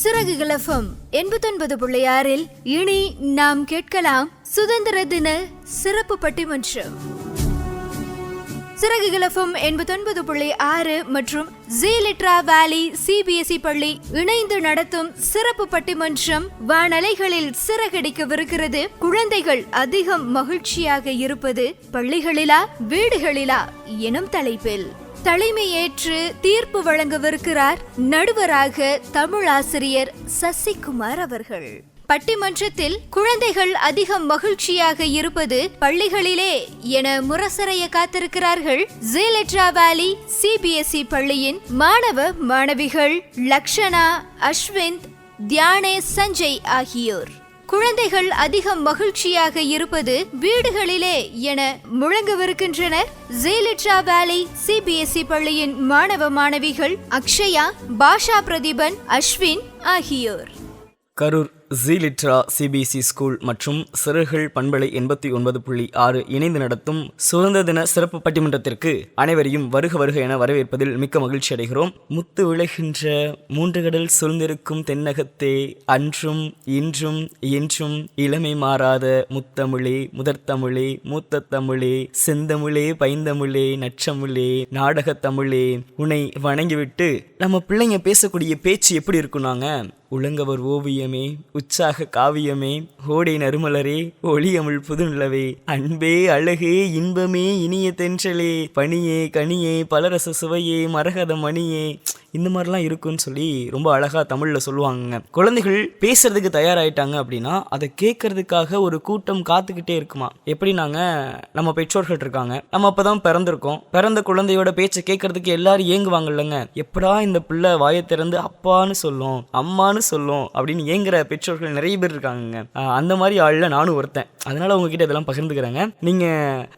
சிறகுகள் FM 89.6 இனி நாம் கேட்கலாம் சுதந்திர தின சிறப்பு பட்டிமன்றம். சிறகுகள் FM 89.6 மற்றும் ஜி லிட்ரா வேலி CBSE பள்ளி இணைந்து நடத்தும் சிறப்பு பட்டிமன்றம் வானலைகளில் சிறகடிக்கவிருக்கிறது. குழந்தைகள் அதிகம் மகிழ்ச்சியாக இருப்பது பள்ளிகளிலா வீடுகளிலா எனும் தலைப்பில் தலைமையேற்று தீர்ப்பு வழங்கவிருக்கிறார் நடுவராக தமிழ் ஆசிரியர் சசிகுமார் அவர்கள். பட்டிமன்றத்தில் குழந்தைகள் அதிகம் மகிழ்ச்சியாக இருப்பது பள்ளிகளிலே என முரசறைய காத்திருக்கிறார்கள் ஜி லிட்ரா வேலி CBSE பள்ளியின் மாணவ மாணவிகள் லக்ஷனா, அஸ்விந்த், தியானேஷ், சஞ்சய் ஆகியோர். குழந்தைகள் அதிகம் மகிழ்ச்சியாக இருப்பது வீடுகளிலே என முழங்கவிருக்கின்றனர் ஜி லிட்ரா வேலி CBSE பள்ளியின் மாணவ மாணவிகள் அக்ஷயா, பாஷா, பிரதீபன், அஸ்வின் ஆகியோர். கரூர் ஜி லிட்ரா CBSE ஸ்கூல் மற்றும் சிறகுகள் பண்பலை 89.6 இணைந்து நடத்தும் சுதந்திர தின சிறப்பு பட்டிமன்றத்திற்கு அனைவரையும் வருக வருக என வரவேற்பதில் மிக்க மகிழ்ச்சி அடைகிறோம். முத்து விளைகின்ற மூன்று கடல் சூழ்ந்திருக்கும் தென்னகத்தே அன்றும் இன்றும் என்றும் இளமை மாறாத முத்தமிழே, முதற்தமிழே, மூத்த தமிழே, செந்தமிழே, பைந்தமிழே, நற்றமிழே, நாடகத்தமிழே, உன்னை வணங்கிவிட்டு நம்ம பிள்ளைங்க பேசக்கூடிய பேச்சு எப்படி இருக்குன்னாங்க, உலங்கவர் ஓவியமே, உற்சாக காவியமே, ஓடை நறுமலரே, ஒளியமிழ் புதுநிலவே, அன்பே அழகே, இன்பமே, இனிய தென்றலே, பனியே கனியே, பலரச சுவையே, மரகத மணியே, இந்த மாதிரிலாம் இருக்குன்னு சொல்லி ரொம்ப அழகா தமிழ்ல சொல்லுவாங்க. குழந்தைகள் பேசுறதுக்கு தயாராயிட்டாங்க அப்படின்னா அதை கேட்கறதுக்காக ஒரு கூட்டம் காத்துக்கிட்டே இருக்குமா. எப்படின்னாங்க, நம்ம பெற்றோர்கள் இருக்காங்க, நம்ம அப்பதான் பிறந்திருக்கோம், பிறந்த குழந்தையோட பேச்சை கேட்கறதுக்கு எல்லாரும் ஏங்குவாங்க இல்லைங்க. எப்படா இந்த பிள்ளை வாயை திறந்து அப்பான்னு சொல்லும், அம்மான்னு சொல்லும் அப்படின்னு ஏங்குற பெற்றோர்கள் நிறைய பேர் இருக்காங்க. அந்த மாதிரி ஆள்ல நானும் ஒருத்தன். அதனால உங்ககிட்ட இதெல்லாம் பகிர்ந்துக்கிறேங்க. நீங்க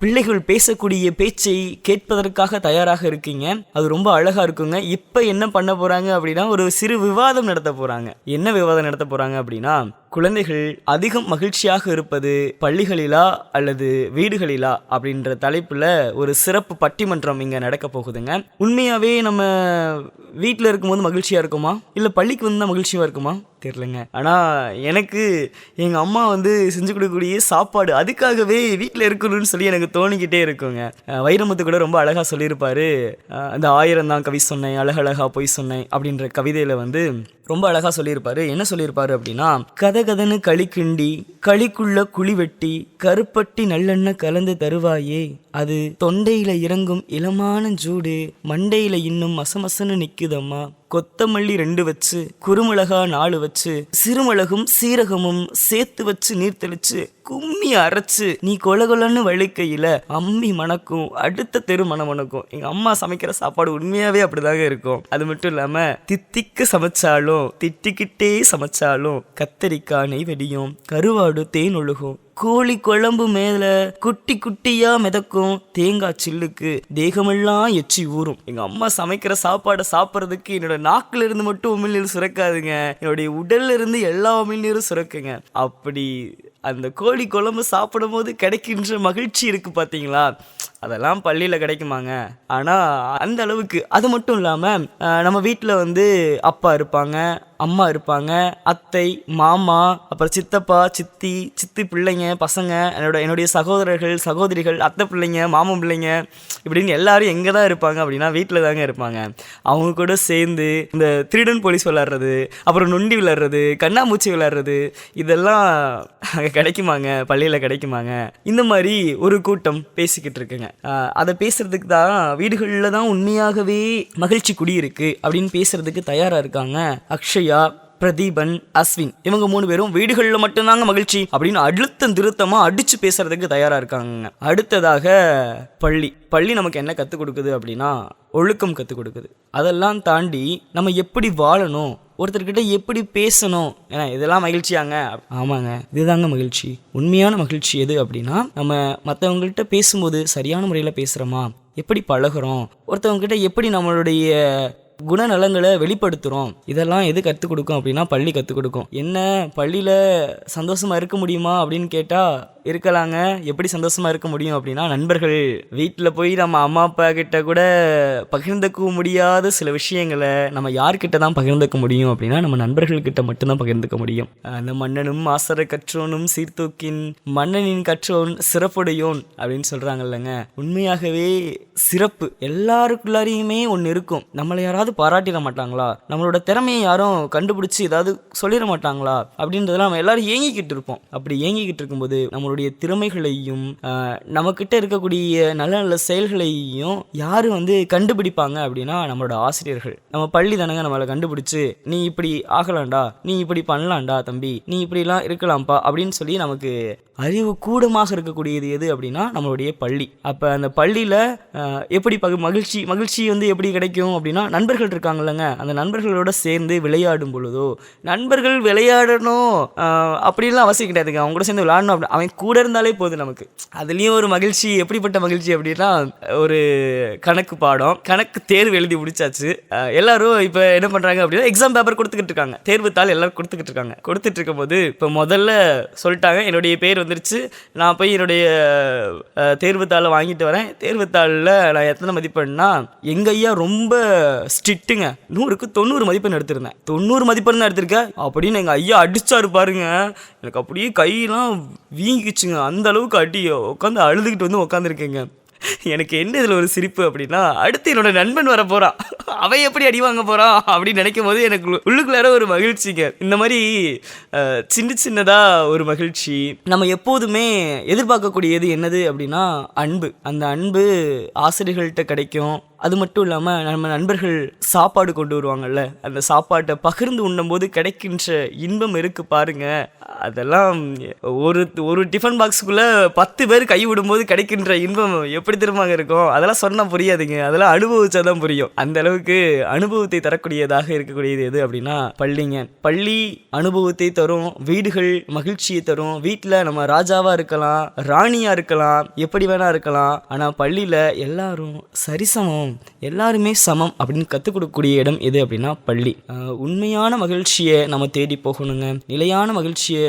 பிள்ளைகள் பேசக்கூடிய பேச்சை கேட்பதற்காக தயாராக இருக்கீங்க, அது ரொம்ப அழகா இருக்குங்க. இப்ப என்ன பண்ண போறாங்க அப்படின்னா, ஒரு சிறு விவாதம் நடத்த போறாங்க. என்ன விவாதம் நடத்த போறாங்க அப்படின்னா, குழந்தைகள் அதிகம் மகிழ்ச்சியாக இருப்பது பள்ளிகளிலா அல்லது வீடுகளிலா அப்படின்ற தலைப்புல ஒரு சிறப்பு பட்டிமன்றம் இங்க நடக்க போகுதுங்க. உண்மையாவே நம்ம வீட்டில் இருக்கும்போது மகிழ்ச்சியா இருக்குமா இல்ல பள்ளிக்கு வந்து மகிழ்ச்சியா இருக்குமா தெரியலங்க. ஆனா எனக்கு எங்க அம்மா செஞ்சு கொடுக்கக்கூடிய சாப்பாடு அதுக்காகவே வீட்டில் இருக்கணும்னு சொல்லி எனக்கு தோணிக்கிட்டே இருக்குங்க. வைரமுத்து கூட ரொம்ப அழகா சொல்லியிருப்பாரு, அந்த 1000 தான் கவி சொன்னேன், அழகழகா பொய் சொன்னேன் அப்படின்ற கவிதையில ரொம்ப அழகா சொல்லியிருப்பாரு. என்ன சொல்லியிருப்பாரு அப்படின்னா, கதகதன்னு களி கிண்டி களிக்குள்ள குழி வெட்டி கருப்பட்டி நல்லெண்ணெய் கலந்து தருவாயே, அது தொண்டையில இறங்கும் இளமான ஜூடு, மண்டையில இன்னும் மசமசன்னு நிக்குதம்மா, கொத்தமல்லி 2 வச்சு, குறுமிளகா 4 வச்சு, சிறுமிளகும் சீரகமும் சேர்த்து வச்சு நீர் தெளிச்சு கும்மி அரைச்சு நீ கொலகொலன்னு வலிக்கையில அம்மி மணக்கும், அடுத்த தெரு மணக்கும். எங்க அம்மா சமைக்கிற சாப்பாடு உண்மையாவே அப்படிதாங்க இருக்கும். அது மட்டும் இல்லாம தித்திக்க சமைச்சாலும் திட்டிக்கிட்டே சமைச்சாலும் கத்தரிக்காய் நெய் வெடியும், கருவாடு தேன் ஒழுகும், கோழி குழம்பு மேல குட்டி குட்டியா மிதக்கும், தேங்காய் சில்லுக்கு தேகமெல்லாம் எச்சி ஊறும். எங்க அம்மா சமைக்கிற சாப்பாடை சாப்பிட்றதுக்கு என்னோட நாக்குல இருந்து மட்டும் உமிழ்நீர் சுரக்காதுங்க, என்னுடைய உடல்ல இருந்து எல்லா உமிழ்நீரும் சுரக்குங்க. அப்படி அந்த கோழி குழம்பு சாப்பிடும் போது கிடைக்கின்ற மகிழ்ச்சி இருக்கு பாத்தீங்களா, அதெல்லாம் பள்ளியில கிடைக்குமாங்க. ஆனா அந்த அளவுக்கு. அது மட்டும் இல்லாம நம்ம வீட்டுல அப்பா இருப்பாங்க, அம்மா இருப்பாங்க, அத்தை, மாமா, அப்புறம் சித்தப்பா, சித்தி, சித்தி பிள்ளைங்க, பசங்க, என்னுடைய சகோதரர்கள், சகோதரிகள், அத்தை பிள்ளைங்க, மாமன் பிள்ளைங்க, இப்படின்னு எல்லாரும் எங்கே தான் இருப்பாங்க அப்படின்னா வீட்டில் தாங்க இருப்பாங்க. அவங்க கூட சேர்ந்து இந்த திருடன் போலீஸ் விளையாடுறது, அப்புறம் நொண்டி விளையாடுறது, கண்ணாமூச்சி விளையாடுறது, இதெல்லாம் அங்கே கிடைக்குமாங்க, பள்ளியில் கிடைக்குமாங்க. இந்த மாதிரி ஒரு கூட்டம் பேசிக்கிட்டு இருக்குங்க. அதை பேசுறதுக்கு தான் வீடுகளில் தான் உண்மையாகவே மகிழ்ச்சி குடியிருக்கு அப்படின்னு பேசுறதுக்கு தயாராக இருக்காங்க அக்ஷயா, பிரதீபன், அஸ்வின். இவங்க 3 பேரும் வீடுகளில் மட்டும்தாங்க மகிழ்ச்சி அப்படின்னு அழுத்தம் திருத்தமா அடிச்சு பேசுறதுக்கு தயாரா இருக்காங்க. அடுத்ததாக பள்ளி நமக்கு என்ன கற்றுக் கொடுக்குது அப்படின்னா, ஒழுக்கம் கற்றுக் கொடுக்குது. அதெல்லாம் தாண்டி நம்ம எப்படி வாழணும், ஒருத்தர்கிட்ட எப்படி பேசணும், ஏன்னா இதெல்லாம் மகிழ்ச்சியாங்க. ஆமாங்க, இதுதாங்க மகிழ்ச்சி. உண்மையான மகிழ்ச்சி எது அப்படின்னா, நம்ம மற்றவங்கள்ட்ட பேசும்போது சரியான முறையில் பேசுகிறோமா, எப்படி பழகிறோம், ஒருத்தவங்ககிட்ட எப்படி நம்மளுடைய குணநலங்களை வெளிப்படுத்துகிறோம், இதெல்லாம் எது கற்றுக் கொடுக்கும் அப்படின்னா பள்ளி கற்றுக் கொடுக்கும். என்ன பள்ளியில் சந்தோஷமாக இருக்க முடியுமா அப்படின்னு கேட்டால் இருக்கலாங்க. எப்படி சந்தோஷமா இருக்க முடியும் அப்படின்னா, நண்பர்கள். வீட்டில் போய் நம்ம அம்மா அப்பா கிட்ட கூட பகிர்ந்துக்க முடியாத சில விஷயங்களை நம்ம யார்கிட்ட தான் பகிர்ந்துக்க முடியும் அப்படின்னா, நம்ம நண்பர்கள்கிட்ட மட்டும்தான் பகிர்ந்துக்க முடியும். அந்த மன்னனும் ஆசர கற்றோனும் சீர்தூக்கின் மன்னனின் கற்றோன் சிறப்புடையோன் அப்படின்னு சொல்றாங்க இல்லைங்க. உண்மையாகவே சிறப்பு எல்லாருக்குள்ளாரையுமே ஒன்று இருக்கும். நம்மளை யாராவது பாராட்டிட மாட்டாங்களா, நம்மளோட திறமையை யாரும் கண்டுபிடிச்சி ஏதாவது சொல்லிட மாட்டாங்களா அப்படின்றதெல்லாம் நம்ம எல்லாரும் ஏங்கிக்கிட்டு இருப்போம். அப்படி ஏங்கிக்கிட்டு இருக்கும்போது நம்மளுடைய திறமைகளையும் நம்மக்கிட்ட இருக்கக்கூடிய நல்ல நல்ல செயல்களையும் யாரு கண்டுபிடிப்பாங்க அப்படின்னா, நம்மளோட ஆசிரியர்கள். நம்ம பள்ளி தானங்க நம்மளை கண்டுபிடிச்சு, நீ இப்படி ஆகலாம்டா, நீ இப்படி பண்ணலாம்டா தம்பி, நீ இப்படிலாம் இருக்கலாம்ப்பா அப்படின்னு சொல்லி நமக்கு அறிவு கூடமாக இருக்கக்கூடியது எது அப்படின்னா நம்மளுடைய பள்ளி. அப்போ அந்த பள்ளியில் எப்படி மகிழ்ச்சி எப்படி கிடைக்கும் அப்படின்னா, நண்பர்கள் இருக்காங்கல்லங்க, அந்த நண்பர்களோட சேர்ந்து விளையாடும் பொழுதோ, நண்பர்கள் விளையாடணும் அப்படின்லாம் அவசியம் கிடையாதுங்க. அவங்க கூட சேர்ந்து விளையாடணும், அவன் கூட இருந்தாலே போதும் நமக்கு. அதுலேயும் ஒரு மகிழ்ச்சி. எப்படிப்பட்ட மகிழ்ச்சி அப்படின்னா, ஒரு கணக்கு பாடம், கணக்கு தேர்வு எழுதி முடிச்சாச்சு. எல்லாரும் இப்போ என்ன பண்ணுறாங்க அப்படின்னா, எக்ஸாம் பேப்பர் கொடுத்துக்கிட்டு இருக்காங்க, தேர்வுத்தாள் எல்லாரும் கொடுத்துக்கிட்டு இருக்காங்க. கொடுத்துட்டு இருக்கும்போது இப்போ முதல்ல சொல்லிட்டாங்க, என்னுடைய பேர் வந்துருச்சு, நான் போய் என்னுடைய தேர்வுத்தாளை வாங்கிட்டு வரேன். தேர்வுத்தாளில் நான் எத்தனை மதிப்பெண்ணா, எங்கள் ஐயா ரொம்ப ஸ்ட்ரிக்ட்டுங்க, 100க்கு 90 மதிப்பெண் எடுத்திருந்தேன். 90 மதிப்பெண் எடுத்திருக்கேன் அப்படின்னு எங்கள் ஐயா அடிச்சாரு பாருங்க. எனக்கு அப்படியே கையெல்லாம் வீங்கிச்சுங்க. அந்த அளவுக்கு அடியோ உட்காந்து அழுதுகிட்டு உட்காந்துருக்கேங்க. எனக்கு என்ன இதில் ஒரு சிரிப்பு அப்படின்னா, அடுத்து என்னோட நண்பன் வர போகிறான், அவன் எப்படி அடி வாங்க போகிறான் அப்படின்னு நினைக்கும் போது எனக்கு உள்ளுக்குள்ளார ஒரு மகிழ்ச்சிங்க. இந்த மாதிரி சின்னதாக ஒரு மகிழ்ச்சி. நம்ம எப்போதுமே எதிர்பார்க்கக்கூடியது என்னது அப்படின்னா அன்பு. அந்த அன்பு ஆசிரியர்கள்ட்ட கிடைக்கும். அது மட்டும் இல்லாமல் நம்ம நண்பர்கள் சாப்பாடு கொண்டு வருவாங்கல்ல, அந்த சாப்பாட்டை பகிர்ந்து உண்ணும்போது கிடைக்கின்ற இன்பம் இருக்கு பாருங்க. அதெல்லாம் ஒரு டிஃபன் பாக்ஸுக்குள்ளே 10 பேர் கை விடும்போது கிடைக்கின்ற இன்பம் எப்படி திரும்ப இருக்கும். அதெல்லாம் சொன்னால் புரியாதுங்க, அதெல்லாம் அனுபவிச்சாதான் புரியும். அந்த அளவுக்கு அனுபவத்தை தரக்கூடியதாக இருக்கக்கூடியது எது அப்படின்னா பள்ளிங்க. பள்ளி அனுபவத்தை தரும், வீடுகள் மகிழ்ச்சியை தரும். வீட்டில் நம்ம ராஜாவாக இருக்கலாம், ராணியாக இருக்கலாம், எப்படி வேணா இருக்கலாம். ஆனால் பள்ளியில் எல்லாரும் சரிசமம், எல்லாருமே சமம் அப்படின்னு கற்றுக் கொடுக்கக்கூடிய இடம் எது அப்படின்னா பள்ளி. உண்மையான மகிழ்ச்சியை நம்ம தேடி போகணுங்க, நிலையான மகிழ்ச்சியை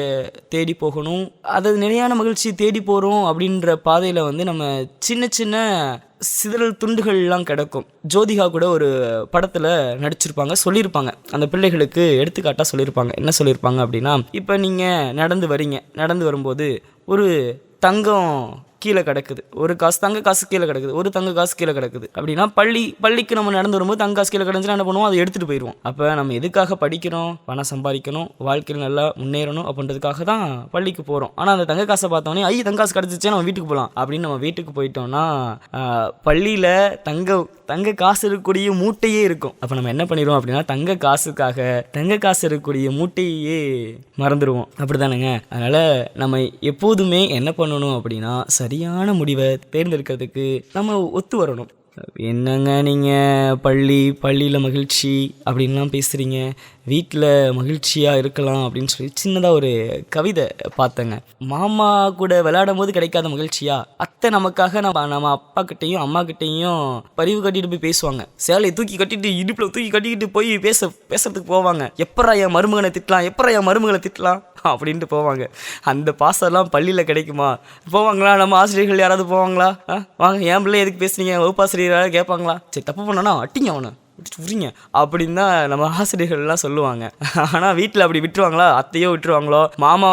தேடி போகணும். அதாவது நிலையான மகிழ்ச்சியை தேடி போகிறோம் அப்படின்ற பாதையில் நம்ம சின்ன சின்ன சிதறல் துண்டுகள்லாம் கிடக்கும். ஜோதிகா கூட ஒரு படத்தில் நடிச்சிருப்பாங்க, சொல்லியிருப்பாங்க, அந்த பிள்ளைகளுக்கு எடுத்துக்காட்டாக சொல்லியிருப்பாங்க. என்ன சொல்லியிருப்பாங்க அப்படின்னா, இப்போ நீங்கள் நடந்து வரும்போது ஒரு தங்கம் கீழே கிடக்குது, ஒரு காசு தங்க காசு கீழே கிடக்குது, ஒரு தங்க காசு கீழே கிடக்குது அப்படின்னா, பள்ளிக்கு நம்ம நடந்து வரும்போது தங்க காசு கீழே கிடந்துச்சுன்னா என்ன பண்ணுவோம், அதை எடுத்துகிட்டு போயிடுவோம். அப்போ நம்ம எதுக்காக படிக்கிறோம்? பணம் சம்பாதிக்கணும், வாழ்க்கையில் நல்லா முன்னேறணும் அப்படின்றதுக்காக தான் பள்ளிக்கு போகிறோம். ஆனால் அந்த தங்க காசை பார்த்தோன்னே தங்க காசு கிடச்சிச்சே நம்ம வீட்டுக்கு போகலாம் அப்படின்னு நம்ம வீட்டுக்கு போயிட்டோம்னா, பள்ளியில் தங்க காசு இருக்கக்கூடிய மூட்டையே இருக்கும். அப்போ நம்ம என்ன பண்ணிடுவோம் அப்படின்னா, தங்க காசு இருக்கக்கூடிய மூட்டையே மறந்துடுவோம். அப்படி தானேங்க. அதனால் நம்ம எப்போதுமே என்ன பண்ணணும் அப்படின்னா, சரியான முடிவை தேர்ந்தெடுக்கிறதுக்கு நம்ம ஒத்து வரணும். என்னங்க நீங்கள் பள்ளியில் மகிழ்ச்சி அப்படின்லாம் பேசுகிறீங்க, வீட்டில் மகிழ்ச்சியாக இருக்கலாம் அப்படின்னு சொல்லி சின்னதாக ஒரு கவிதை பார்த்தேங்க. மாமா கூட விளையாடும் போது கிடைக்காத மகிழ்ச்சியா, அத்தை நமக்காக நம்ம அப்பா கிட்டையும் அம்மா கிட்டையும் பரிவு கட்டிட்டு போய் பேசுவாங்க. சேலையை தூக்கி கட்டிட்டு இடுப்பில் தூக்கி கட்டிக்கிட்டு போய் பேசுறதுக்கு போவாங்க. எப்பரா என் மருமகனை திட்டலாம் அப்படின்ட்டு போவாங்க. அந்த பாசம்லாம் பள்ளியில் கிடைக்குமா? போவாங்களா? நம்ம ஆசிரியர்கள் யாராவது போவாங்களா? வாங்க, என் பிள்ளை எதுக்கு பேசுறீங்க, வகுப்பாசிரியர் கேட்பாங்களா? சரி, தப்பு பண்ணனா அட்டிங்க, அவனை விட்டுறீங்க அப்படின்னு தான் நம்ம ஆசிரியர்கள்லாம் சொல்லுவாங்க. ஆனால் வீட்டில் அப்படி விட்டுருவாங்களா? அத்தையோ விட்டுருவாங்களோ? மாமா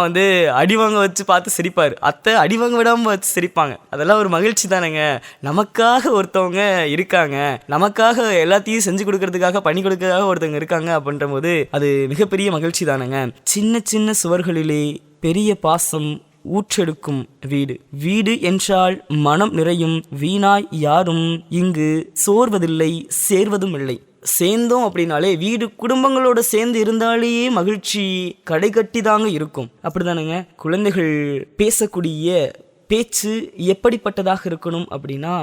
அடிவாங்க வச்சு பார்த்து சிரிப்பார், அத்தை அடிவாங்க விடாமல் வச்சு சிரிப்பாங்க. அதெல்லாம் ஒரு மகிழ்ச்சி தானேங்க. நமக்காக ஒருத்தவங்க இருக்காங்க, நமக்காக எல்லாத்தையும் செஞ்சு கொடுக்கறதுக்காக பண்ணி கொடுக்கறதுக்காக ஒருத்தவங்க இருக்காங்க அப்படின்ற போது அது மிகப்பெரிய மகிழ்ச்சி தானேங்க. சின்ன சின்ன சுவர்களிலே பெரிய பாசம் ஊற்றெடுக்கும் வீடு என்றால் மனம் நிறையும், வீணாய் யாரும் இங்கு சோர்வதில்லை, சேர்வதும் இல்லை. சேர்ந்தோம் அப்படின்னாலே, வீடு குடும்பங்களோட சேர்ந்து இருந்தாலே மகிழ்ச்சி கடை கட்டி தாங்க இருக்கும். அப்படிதானுங்க. குழந்தைகள் பேசக்கூடிய பேச்சு எப்படிப்பட்டதாக இருக்கணும் அப்படின்னா,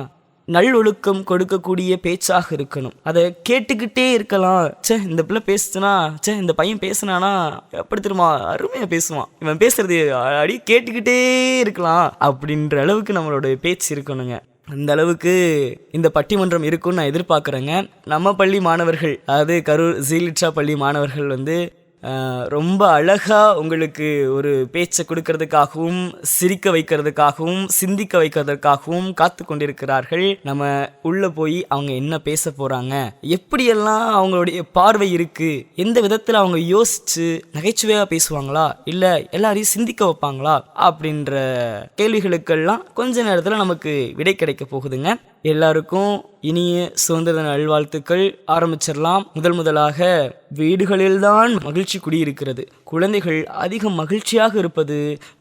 நல்லொழுக்கம் கொடுக்கக்கூடிய பேச்சாக இருக்கணும். அதை கேட்டுக்கிட்டே இருக்கலாம். இந்த பிள்ளை பேசுனா, இந்த பையன் பேசுனானா எப்படி தெரியுமா, அருமையாக பேசுவான், இவன் பேசுறது அடி கேட்டுக்கிட்டே இருக்கலாம் அப்படின்ற அளவுக்கு நம்மளோட பேச்சு இருக்கணுங்க. அந்த அளவுக்கு இந்த பட்டிமன்றம் இருக்குன்னு நான் எதிர்பார்க்குறேங்க. நம்ம பள்ளி மாணவர்கள், அதாவது கரூர் ஜீலிட்ரா பள்ளி மாணவர்கள் ரொம்ப அழகா உங்களுக்கு ஒரு பேச்சை கொடுக்கறதுக்காகவும் சிரிக்க வைக்கிறதுக்காகவும் சிந்திக்க வைக்கிறதுக்காகவும் காத்து கொண்டிருக்கிறார்கள். நம்ம உள்ள போய் அவங்க என்ன பேச போறாங்க, எப்படியெல்லாம் அவங்களுடைய பார்வை இருக்கு, எந்த விதத்துல அவங்க யோசிச்சு நகைச்சுவையா பேசுவாங்களா இல்ல எல்லாரையும் சிந்திக்க வைப்பாங்களா அப்படின்ற கேள்விகளுக்கெல்லாம் கொஞ்ச நேரத்துல நமக்கு விடை கிடைக்க போகுதுங்க. எல்லாருக்கும் இனிய சுதந்திர நல்வாழ்த்துக்கள். ஆரம்பிச்சிடலாம். முதலாக வீடுகளில்தான் மகிழ்ச்சி குடியிருக்கிறது, குழந்தைகள் அதிகம் மகிழ்ச்சியாக இருப்பது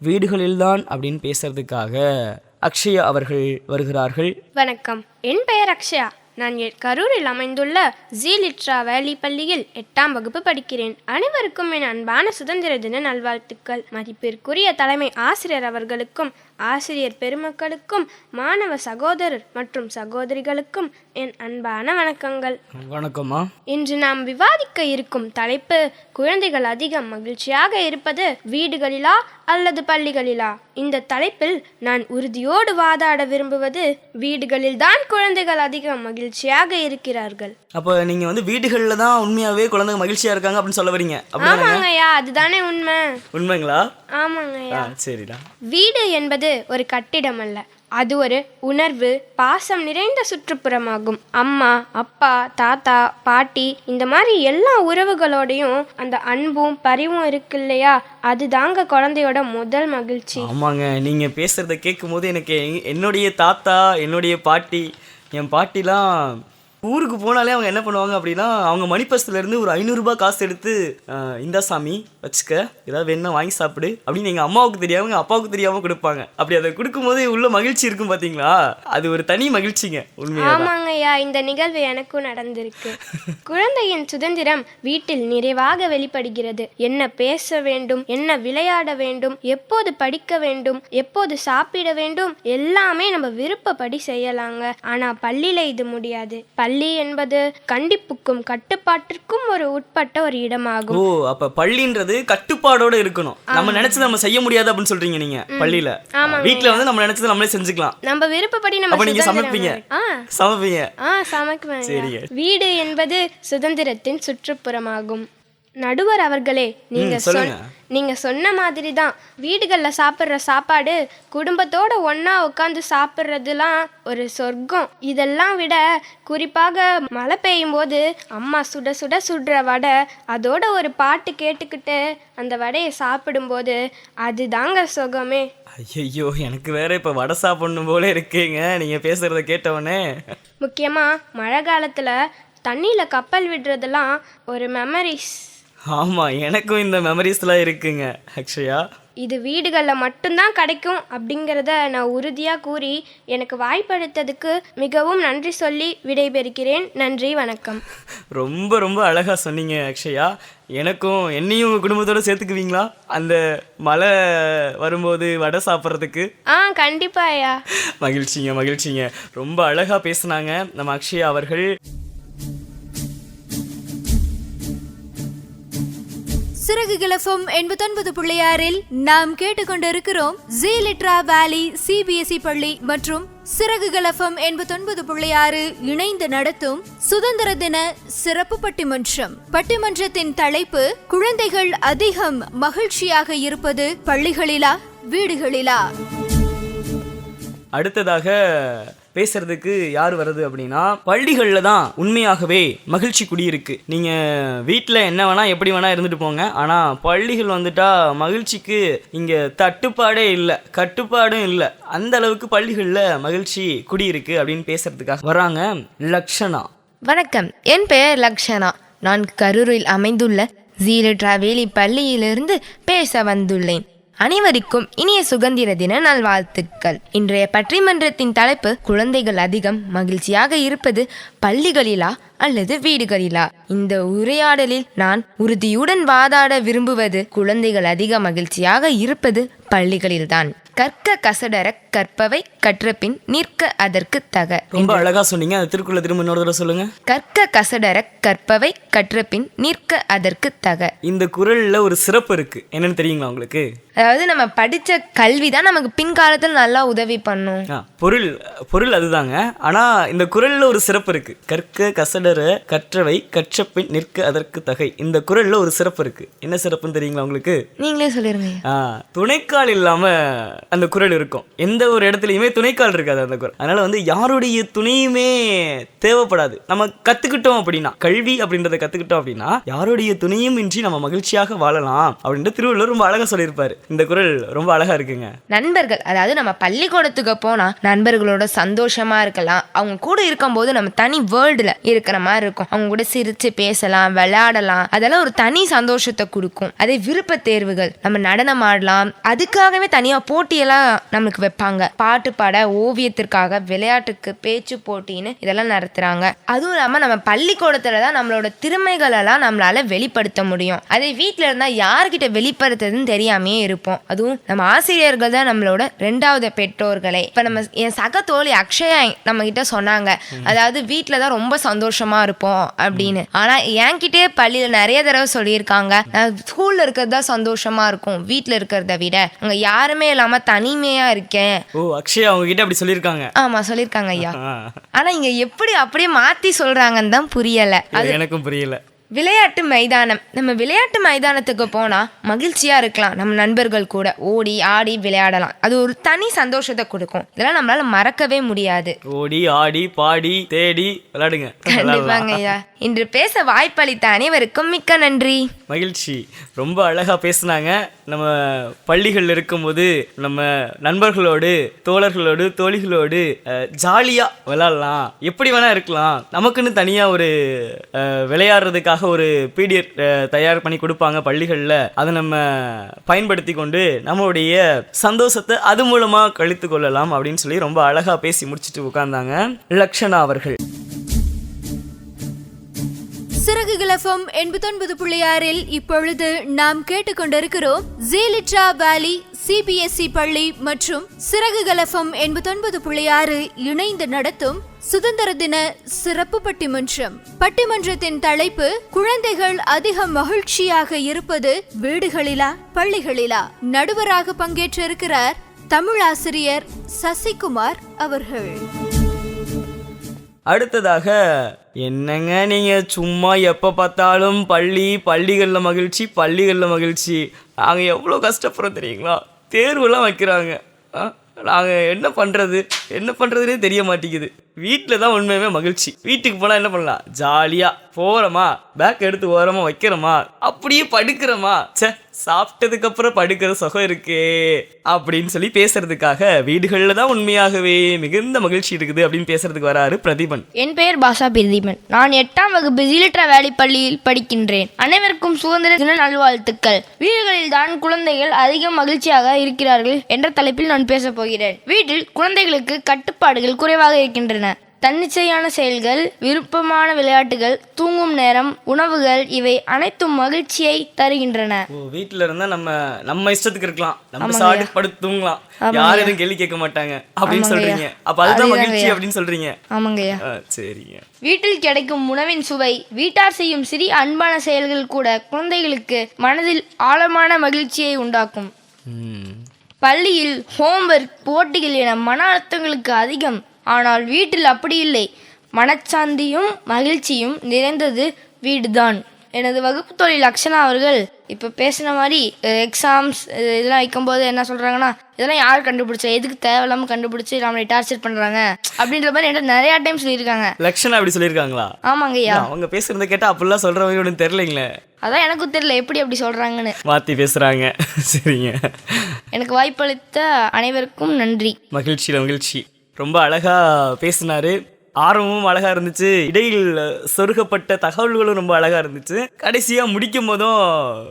வீடுகளில்தான் அப்படின்னு பேசுறதுக்காக அக்ஷயா அவர்கள் வருகிறார்கள். வணக்கம், என் பெயர் அக்ஷயா. நான் கரூரில் அமைந்துள்ள ஜீலிட்ரா வேலி பள்ளியில் 8ஆம் வகுப்பு படிக்கிறேன். அனைவருக்கும் என் அன்பான சுதந்திர தின நல்வாழ்த்துக்கள். மதிப்பிற்குரிய தலைமை ஆசிரியர் அவர்களுக்கும் ஆசிரியர் பெருமக்களுக்கும் மாணவ சகோதரர் மற்றும் சகோதரிகளுக்கும் என் அன்பான வணக்கங்கள். வணக்கம்மா. இன்று நாம் விவாதிக்க இருக்கும் தலைப்பு குழந்தைகள் அதிகம் மகிழ்ச்சியாக இருப்பது வீடுகளிலா அல்லது பள்ளிகளிலா. இந்த தலைப்பில் நான் உறுதியோடு வாதாட விரும்புவது வீடுகளில்தான் குழந்தைகள் அதிகம் மகிழ்ச்சியாக இருக்கிறார்கள். அப்போ நீங்க வீடுகளில் தான் உண்மையாவே குழந்தைங்க மகிழ்ச்சியா இருக்காங்க அப்படின்னு சொல்ல வரீங்க? ஆமாங்கய்யா, அதுதானே உண்மை. உண்மைங்களா? ஆமாங்கய்யா. சரிடா. வீடு என்பது ஒரு கட்டிடம் அல்ல, அது ஒரு உணர்வு, பாசம் நிறைந்த சுற்றுப்புறமாகும். அம்மா, அப்பா, தாத்தா, பாட்டி, இந்த மாதிரி எல்லா உறவுகளோடையும் அந்த அன்பும் பரிவும் இருக்கு இல்லையா, அதுதாங்க குழந்தையோட முதல் மகிழ்ச்சி. ஆமாங்க, நீங்க பேசுறத கேட்கும் போது எனக்கு என்னுடைய தாத்தா, என்னுடைய பாட்டி, என் பாட்டிலாம் ஊருக்கு போனாலே அவங்க என்ன பண்ணுவாங்க அப்படின்னா, அவங்க மணிப்பர்ஸ்லேருந்து ஒரு 500 ரூபாய் காசு எடுத்து இந்தா சாமி வச்சுக்க, ஏதாவது வேணா வாங்கி சாப்பிடு அப்படின்னு எங்கள் அம்மாவுக்கு தெரியாமல் எங்கள் அப்பாவுக்கு தெரியாமல் கொடுப்பாங்க. அப்படி அதை கொடுக்கும்போது உள்ள மகிழ்ச்சி இருக்கும் பார்த்தீங்களா, அது ஒரு தனி மகிழ்ச்சிங்க. உண்மையாக. ஆமாங்கய்யா, இந்த நிகழ்வு எனக்கும் நடந்திருக்கு. குழந்தையின் சுதந்திரம் வீட்டில் நிறைவாக வெளிப்படுகிறது. என்ன பேச வேண்டும், என்ன விளையாட வேண்டும், எப்போது படிக்க வேண்டும், எப்போது சாப்பிட வேண்டும், எல்லாமே நம்ம விருப்பப்படி செய்யலாங்க. ஆனா பள்ளியில இது முடியாது. பள்ளி என்பது கண்டிப்புக்கும் கட்டுப்பாட்டிற்கும் ஒரு உட்பட்ட ஒரு இடமாகும். ஓ, அப்ப பள்ளின்றது கட்டுப்பாடோட இருக்கணும். நம்ம நினைச்சது நம்ம செய்ய முடியாது அப்படின்னு சொல்றீங்க நீங்க. பள்ளியில வீட்ல நம்ம நினைச்சது நம்மளே செஞ்சுக்கலாம், நம்ம விருப்பப்படி. நம்ம நீங்க சமைப்பீங்க? சமைக்குவேன். வீடு என்பது சுதந்திரத்தின் சுற்றுப்புறமாகும். நடுவர் அவர்களே, நீங்க சொன்ன மாதிரி தான் வீடுகள்ல சாப்பிட்ற சாப்பாடு குடும்பத்தோட ஒன்னா உட்காந்து சாப்பிட்றதுலாம் ஒரு சொர்க்கம். இதெல்லாம் விட குறிப்பாக மழை பெய்யும் போது அம்மா சுட சுட சுடுற வடை, அதோட ஒரு பாட்டு கேட்டுக்கிட்டு அந்த வடையை சாப்பிடும்போது அதுதாங்க சுகமே. ஐயோ, எனக்கு வேற இப்ப வடை சாப்பிடணும் போல இருக்குங்க நீங்க பேசுறத கேட்டவனே. முக்கியமா மழை காலத்துல தண்ணியில கப்பல் விடுறதெல்லாம் ஒரு மெமரிஸ். ஆமா, எனக்கும் இந்த மெமரிஸ்லாம் இருக்குங்க அக்ஷயா. இது வீடுகளில் மட்டும்தான் கிடைக்கும் அப்படிங்கிறத நான் உறுதியாக கூறி எனக்கு வாய்ப்பளித்ததுக்கு மிகவும் நன்றி சொல்லி விடைபெறுகிறேன். நன்றி, வணக்கம். ரொம்ப ரொம்ப அழகாக சொன்னீங்க அக்ஷயா. என்னையும் உங்கள் குடும்பத்தோடு சேர்த்துக்குவீங்களா அந்த மழை வரும்போது வடை சாப்பிட்றதுக்கு? கண்டிப்பா ஐயா. மகிழ்ச்சிங்க. ரொம்ப அழகாக பேசுனாங்க நம்ம அக்ஷயா அவர்கள். சிறகுகள் FM 89.6 நாம் கேட்டுக்கொண்டிருக்கிறோம் ஜீலிட்ரா வேலி CBSE பள்ளி மற்றும் சிறகுகள் FM 89.6 இணைந்து நடத்தும் சுதந்திர தின சிறப்பு பட்டிமன்றம். பட்டிமன்றத்தின் தலைப்பு குழந்தைகள் அதிகம் மகிழ்ச்சியாக இருப்பது பள்ளிகளிலா வீடுகளிலா. அடுத்ததாக பேசுறதுக்கு யார் வருது அப்படின்னா, பள்ளிகளில் தான் உண்மையாகவே மகிழ்ச்சி குடியிருக்கு. நீங்கள் வீட்டில் என்ன வேணால் எப்படி வேணால் இருந்துட்டு போங்க, ஆனால் பள்ளிகள் வந்துட்டா மகிழ்ச்சிக்கு இங்கே தட்டுப்பாடே இல்லை, கட்டுப்பாடும் இல்லை. அந்த அளவுக்கு பள்ளிகளில் மகிழ்ச்சி குடியிருக்கு அப்படின்னு பேசுறதுக்காக வராங்க லக்ஷனா. வணக்கம், என் பெயர் லக்ஷனா. நான் கரூரில் அமைந்துள்ள ஜீலிட்ரா வேலி பள்ளியிலிருந்து பேச வந்துள்ளேன். அனைவருக்கும் இனிய சுதந்திர தின நல்வாழ்த்துக்கள். இன்றைய பட்டிமன்றத்தின் தலைப்பு குழந்தைகள் அதிகம் மகிழ்ச்சியாக இருப்பது பள்ளிகளிலா அல்லது வீடுகளிலா. இந்த உரையாடலில் நான் உறுதியுடன் வாதாட விரும்புவது குழந்தைகள் அதிக மகிழ்ச்சியாக இருப்பது பள்ளிகளில்தான். கற்க கசடர கற்பவை கற்றபின் நிற்க அதற்கு தக. ரொம்ப அழகா சொன்னீங்க. அந்த திருக்குறளை திரும்ப இன்னொரு தடவை சொல்லுங்க. கற்க கசடர கற்பவை கற்றபின் நிற்க அதற்கு தக. இந்த குறள்ல ஒரு சிறப்பு இருக்கு, என்னன்னு தெரியுங்களா உங்களுக்கு? அதாவது நம்ம படிச்ச கல்வி தான் நமக்கு பின்காலத்தில் நல்லா உதவி பண்ணும். பொருள் அதுதாங்க. ஆனா இந்த குறள்ல ஒரு சிறப்பு இருக்கு. கற்க கசடர கற்றவை கற்றபின் நிற்க அதற்கு தகை. இந்த குறள்ல ஒரு சிறப்பு இருக்கு. என்ன சிறப்புன்னு தெரியுங்களா உங்களுக்கு? நீங்களே சொல்லிருங்க. துணைக்கால் இல்லாம அந்த குறள் இருக்கும். எந்த ஒரு இடத்துலயுமே துணைக்கால் இருக்காது அந்த குறள். அதனால வந்து யாருடைய துணையுமே தேவைப்படாது. நம்ம கத்துக்கிட்டோம் அப்படின்னா, கல்வி அப்படின்றத கத்துக்கிட்டோம் அப்படின்னா யாருடைய துணையும் இன்றி நம்ம மகிழ்ச்சியாக வாழலாம் அப்படின்ட்டு திருவள்ளுவர் ரொம்ப அழகா சொல்லியிருப்பாரு. இந்த குறள் ரொம்ப அழகா இருக்குங்க. நண்பர்கள், அதாவது நம்ம பள்ளிக்கூடத்துக்கு போனா நண்பர்களோட சந்தோஷமா இருக்கலாம். அவங்க கூட இருக்கும்போது நம்ம தனி வேர்ல்டுல இருக்கிற மாதிரி இருக்கும். அவங்க கூட சிரிச்சு பேசலாம், விளையாடலாம். அதெல்லாம் ஒரு தனி சந்தோஷத்தை கொடுக்கும். அதே விருப்ப தேர்வுகள், நம்ம நடனம் ஆடலாம். அதுக்காகவே தனியா போட்டியெல்லாம் நமக்கு வைப்பாங்க. பாட்டு பாட, ஓவியத்திற்காக, விளையாட்டுக்கு, பேச்சு போட்டின்னு இதெல்லாம் நடத்துறாங்க. அதுவும் இல்லாம நம்ம பள்ளிக்கூடத்துலதான் நம்மளோட திறமைகள் எல்லாம் நம்மளால வெளிப்படுத்த முடியும். அதே வீட்டுல இருந்தா யாருக்கிட்ட வெளிப்படுத்துறதுன்னு தெரியாமே இருப்போம். அதுவும் நம்ம ஆசிரியர்கள் தான் நம்மளோட 2வது பெற்றோர்களே. இப்ப நம்ம என் சக தோழி அக்ஷயா நம்ம கிட்ட சொன்னாங்க, அதாவது வீட்டுலதான் ரொம்ப சந்தோஷமா இருப்போம் அப்படின்னு. ஆனா என்கிட்டே பள்ளியில நிறைய தடவை சொல்லியிருக்காங்க, ஸ்கூல்ல இருக்கிறதா சந்தோஷமா இருக்கும் வீட்டுல இருக்கிறத விட, அங்க யாருமே இல்லாம தனிமையா இருக்கேன். அக்ஷயா அவங்க கிட்ட அப்படி சொல்லியிருக்காங்க? ஆமா சொல்லியிருக்காங்க ஐயா. ஆனா இங்க எப்படி அப்படியே மாத்தி சொல்றாங்கன்னு தான் புரியல. அது எனக்கும் புரியல. விளையாட்டு மைதானம், நம்ம விளையாட்டு மைதானத்துக்கு போனா மகிழ்ச்சியா இருக்கலாம். நம்ம நண்பர்கள் கூட ஓடி ஆடி விளையாடலாம். அது ஒரு தனி சந்தோஷத்தை கொடுக்கும். இதெல்லாம் நம்மளால மறக்கவே முடியாது. ஓடி ஆடி பாடி தேடி விளையாடுங்க. கண்டிப்பாங்க ஐயா. இன்று பேச வாய்ப்பளித்த அனைவருக்கும் மிக்க நன்றி. மகிழ்ச்சி. ரொம்ப அழகா பேசுனாங்க. நம்ம பள்ளிகள் இருக்கும்போது நம்ம நண்பர்களோடு, தோழர்களோடு, தோழிகளோடு ஜாலியா விளையாடலாம், எப்படி வேணா இருக்கலாம். நமக்குன்னு தனியா ஒரு விளையாடுறதுக்காக ஒரு பீரியட் தயார் பண்ணி கொடுப்பாங்க பள்ளிகளில். அதை நம்ம பயன்படுத்தி கொண்டு நம்மளுடைய சந்தோஷத்தை அது மூலமா கழித்து கொள்ளலாம் அப்படின்னு சொல்லி ரொம்ப அழகா பேசி முடிச்சுட்டு உட்கார்ந்தாங்க லக்ஷனா அவர்கள். சிறகுகள் FM 89.6 இப்பொழுது நாம் கேட்டுக்கொண்டிருக்கிறோம் ஜீலிட்ரா வேலி CBSE பள்ளி மற்றும் சிறகுகள் FM 89.6 இணைந்து நடத்தும் சுதந்திர தின சிறப்பு பட்டிமன்றம். பட்டிமன்றத்தின் தலைப்பு குழந்தைகள் அதிக மகிழ்ச்சியாக இருப்பது வீடுகளிலா பள்ளிகளிலா. நடுவராக பங்கேற்றிருக்கிறார் தமிழாசிரியர் சசிகுமார் அவர்கள். அடுத்ததாக, என்னங்க நீங்க சும்மா எப்போ பார்த்தாலும் பள்ளிகளில் மகிழ்ச்சி. நாங்கள் எவ்வளோ கஷ்டப்படுறோம் தெரியுங்களா? தேர்வுலாம் வைக்கிறாங்க. நாங்கள் என்ன பண்ணுறதுனே தெரிய மாட்டேங்குது. வீட்டில் தான் உண்மையுமே மகிழ்ச்சி. வீட்டுக்கு போனால் என்ன பண்ணலாம்? ஜாலியாக போகிறோமா, பேக் எடுத்து ஓரமாக வைக்கிறோமா, அப்படியே படுக்கிறோமா, சாப்பிட்டதுக்கு அப்புறம் படுக்கிற சுகம் இருக்கே அப்படின்னு சொல்லி பேசுறதுக்காக வீடுகளில் தான் உண்மையாகவே மிகுந்த மகிழ்ச்சி இருக்குது அப்படின்னு பேசுறதுக்கு வராரு பிரதீபன். என் பெயர் பாஷா பிரதீபன். நான் 8ஆம் வகுப்பு ஜீலிட்ரா வேலி பள்ளியில் படிக்கின்றேன். அனைவருக்கும் சுதந்திர தின நல்வாழ்த்துக்கள். வீடுகளில் தான் குழந்தைகள் அதிக மகிழ்ச்சியாக இருக்கிறார்கள் என்ற தலைப்பில் நான் பேச போகிறேன். வீட்டில் குழந்தைகளுக்கு கட்டுப்பாடுகள் குறைவாக இருக்கின்றன. தன்னிச்சையான செயல்கள், விருப்பமான விளையாட்டுகள், தூங்கும் நேரம், உணவுகள் இவை அனைத்தும் மகிழ்ச்சியை தருகின்றன. வீட்டுல இருந்தா நம்ம இஷ்டத்துக்கு இருக்கலாம், நம்ம சாப்பிட்டு படுத்து தூங்கலாம், யாரும் எதுவும் கேள்வி கேட்க மாட்டாங்க அப்படின்னு சொல்றீங்க. அப்ப அதுதான் மகிழ்ச்சி அப்படின்னு சொல்றீங்க? ஆமாங்கய்யா. சரிங்க. வீட்டில் கிடைக்கும் உணவின் சுவை, வீட்டார் செய்யும் சிறிய அன்பான செயல்கள் கூட குழந்தைகளுக்கு மனதில் ஆழமான மகிழ்ச்சியை உண்டாக்கும். பள்ளியில் ஹோம்வொர்க், போட்டிகள் என மன அழுத்தங்களுக்கு அதிகம். ஆனால் வீட்டில் அப்படி இல்லை. மனச்சாந்தியும் மகிழ்ச்சியும் நிறைந்தது வீடுதான். எனது வகுப்பு தோழி லக்ஷனா அவர்கள் இப்போ பேசின மாதிரி எக்ஸாம்ஸ் இதெல்லாம் வைக்கும்போது என்ன சொல்கிறாங்கன்னா, இதெல்லாம் யார் கண்டுபிடிச்சா, எதுக்கு தேவையில்லாமல் கண்டுபிடிச்சி நம்மளை டார்ச்சர் பண்ணுறாங்க அப்படின்ற மாதிரி என்கிட்ட நிறையா டைம் சொல்லியிருக்காங்க. லக்ஷனா அப்படி சொல்லியிருக்காங்களா? ஆமாங்க ஐயா. அவங்க பேசுறத கேட்டால் அப்படிலாம் சொல்கிறவங்க ஒன்றும் தெரியலைங்களே. அதான் எனக்கும் தெரியல எப்படி அப்படி சொல்கிறாங்கன்னு. மாற்றி பேசுகிறாங்க. சரிங்க. எனக்கு வாய்ப்பளித்த அனைவருக்கும் நன்றி. மகிழ்ச்சி. ரொம்ப அழகாக பேசினாரு. ஆர்வமும் அழகாக இருந்துச்சு. இடையில் சொருகப்பட்ட தகவல்களும் ரொம்ப அழகாக இருந்துச்சு. கடைசியாக முடிக்கும் போதும்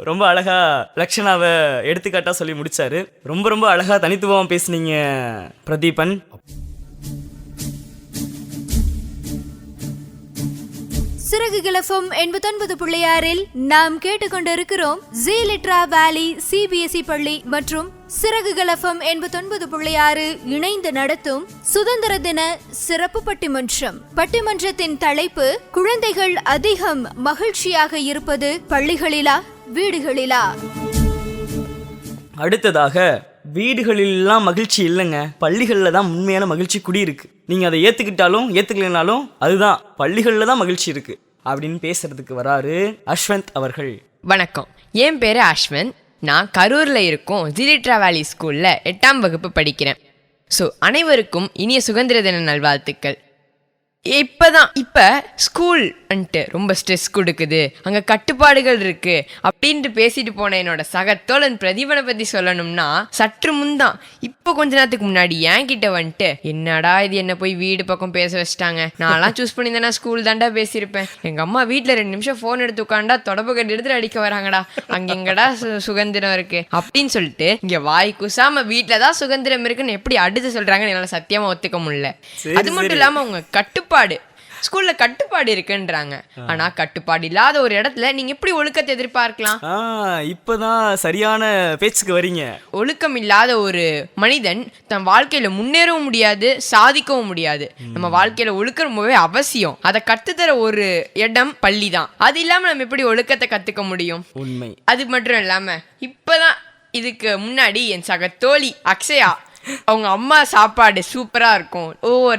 ரொம்ப அழகாக லக்ஷனாவை எடுத்துக்காட்டாக சொல்லி முடித்தார். ரொம்ப அழகாக தனித்துவமாக பேசுனீங்க பிரதீபன். சிறகுகள் FM 89.6 நாம் கேட்டுக்கொண்டிருக்கிறோம் ஜீலிட்ரா வேலி CBSE பள்ளி மற்றும் சிறகுகள் FM 89.6 இணைந்து நடத்தும் சுதந்திர தின சிறப்பு பட்டிமன்றம். பட்டிமன்றத்தின் தலைப்பு: குழந்தைகள் அதிகம் மகிழ்ச்சியாக இருப்பது பள்ளிகளிலா வீடுகளிலா? அடுத்ததாக, வீடுகளிலாம் மகிழ்ச்சி இல்லைங்க, பள்ளிகளில் தான் உண்மையான மகிழ்ச்சி குடியிருக்கு. நீங்கள் அதை ஏற்றுக்கிட்டாலும் ஏற்றுக்கலைனாலும் அதுதான் பள்ளிகளில் தான் மகிழ்ச்சி இருக்கு அப்படின்னு பேசுறதுக்கு வராரு அஸ்வந்த் அவர்கள். வணக்கம், என் பேர் அஸ்வந்த். நான் கரூரில் இருக்கும் ஜீலிட்ரா வேலி ஸ்கூலில் 8ஆம் வகுப்பு படிக்கிறேன். ஸோ அனைவருக்கும் இனிய சுதந்திர தின நல்வாழ்த்துக்கள். இப்போ ஸ்கூல் வந்துட்டு ரொம்ப ஸ்ட்ரெஸ் கொடுக்குது, அங்கே கட்டுப்பாடுகள் இருக்குது அப்படின்ட்டு பேசிட்டு போன என்னோட சகத்தோழன் பிரதீபனை பற்றி சொல்லணும்னா, சற்று முன்தான் இப்போ கொஞ்ச நேரத்துக்கு முன்னாடி என்கிட்ட வந்துட்டு, என்னடா இது, என்ன போய் வீடு பக்கம் பேச வச்சிட்டாங்க, நான்லாம் சூஸ் பண்ணியிருந்தேன்னா ஸ்கூல் தாண்டா பேசியிருப்பேன், எங்கள் அம்மா வீட்டில் 2 நிமிஷம் ஃபோன் எடுத்து உட்காண்டா தொடப்பு கட்டி எடுத்துட்டு அடிக்க வராங்கடா, அங்கே எங்கடா சுதந்திரம் இருக்கு அப்படின்னு சொல்லிட்டு இங்கே வாய் குசாம வீட்டில் தான் சுதந்திரம் இருக்குன்னு எப்படி அடுத்து சொல்கிறாங்கன்னு என்னால் சத்தியமாக ஒத்துக்க முடியல. அது மட்டும் இல்லாமல் அவங்க கட்டுப்பாடு, ஸ்கூல்ல கட்டுப்பாடு இருக்குன்றாங்க. ஆனா கட்டுப்பாடு இல்லாத ஒரு இடத்துல நீங்க எப்படி ஒழுக்கத்தை எதிர்பார்க்கலாம்? இப்பதான் சரியான பேச்சுக்கு வரீங்க. ஒழுக்கம் இல்லாத ஒரு மனிதன் தன் வாழ்க்கையில முன்னேறவும் முடியாது, சாதிக்கவும் முடியாது. நம்ம வாழ்க்கையில ஒழுக்கம் ரொம்பவே அவசியம். அதை கத்துத்தர ஒரு இடம் பள்ளி தான். அது இல்லாம நம்ம எப்படி ஒழுக்கத்தை கத்துக்க முடியும்? உண்மை. அது மட்டும் இல்லாம இப்பதான் இதுக்கு முன்னாடி என் சக தோழி அக்ஷயா அவங்க அம்மா சாப்பாடு சூப்பரா இருக்கும்,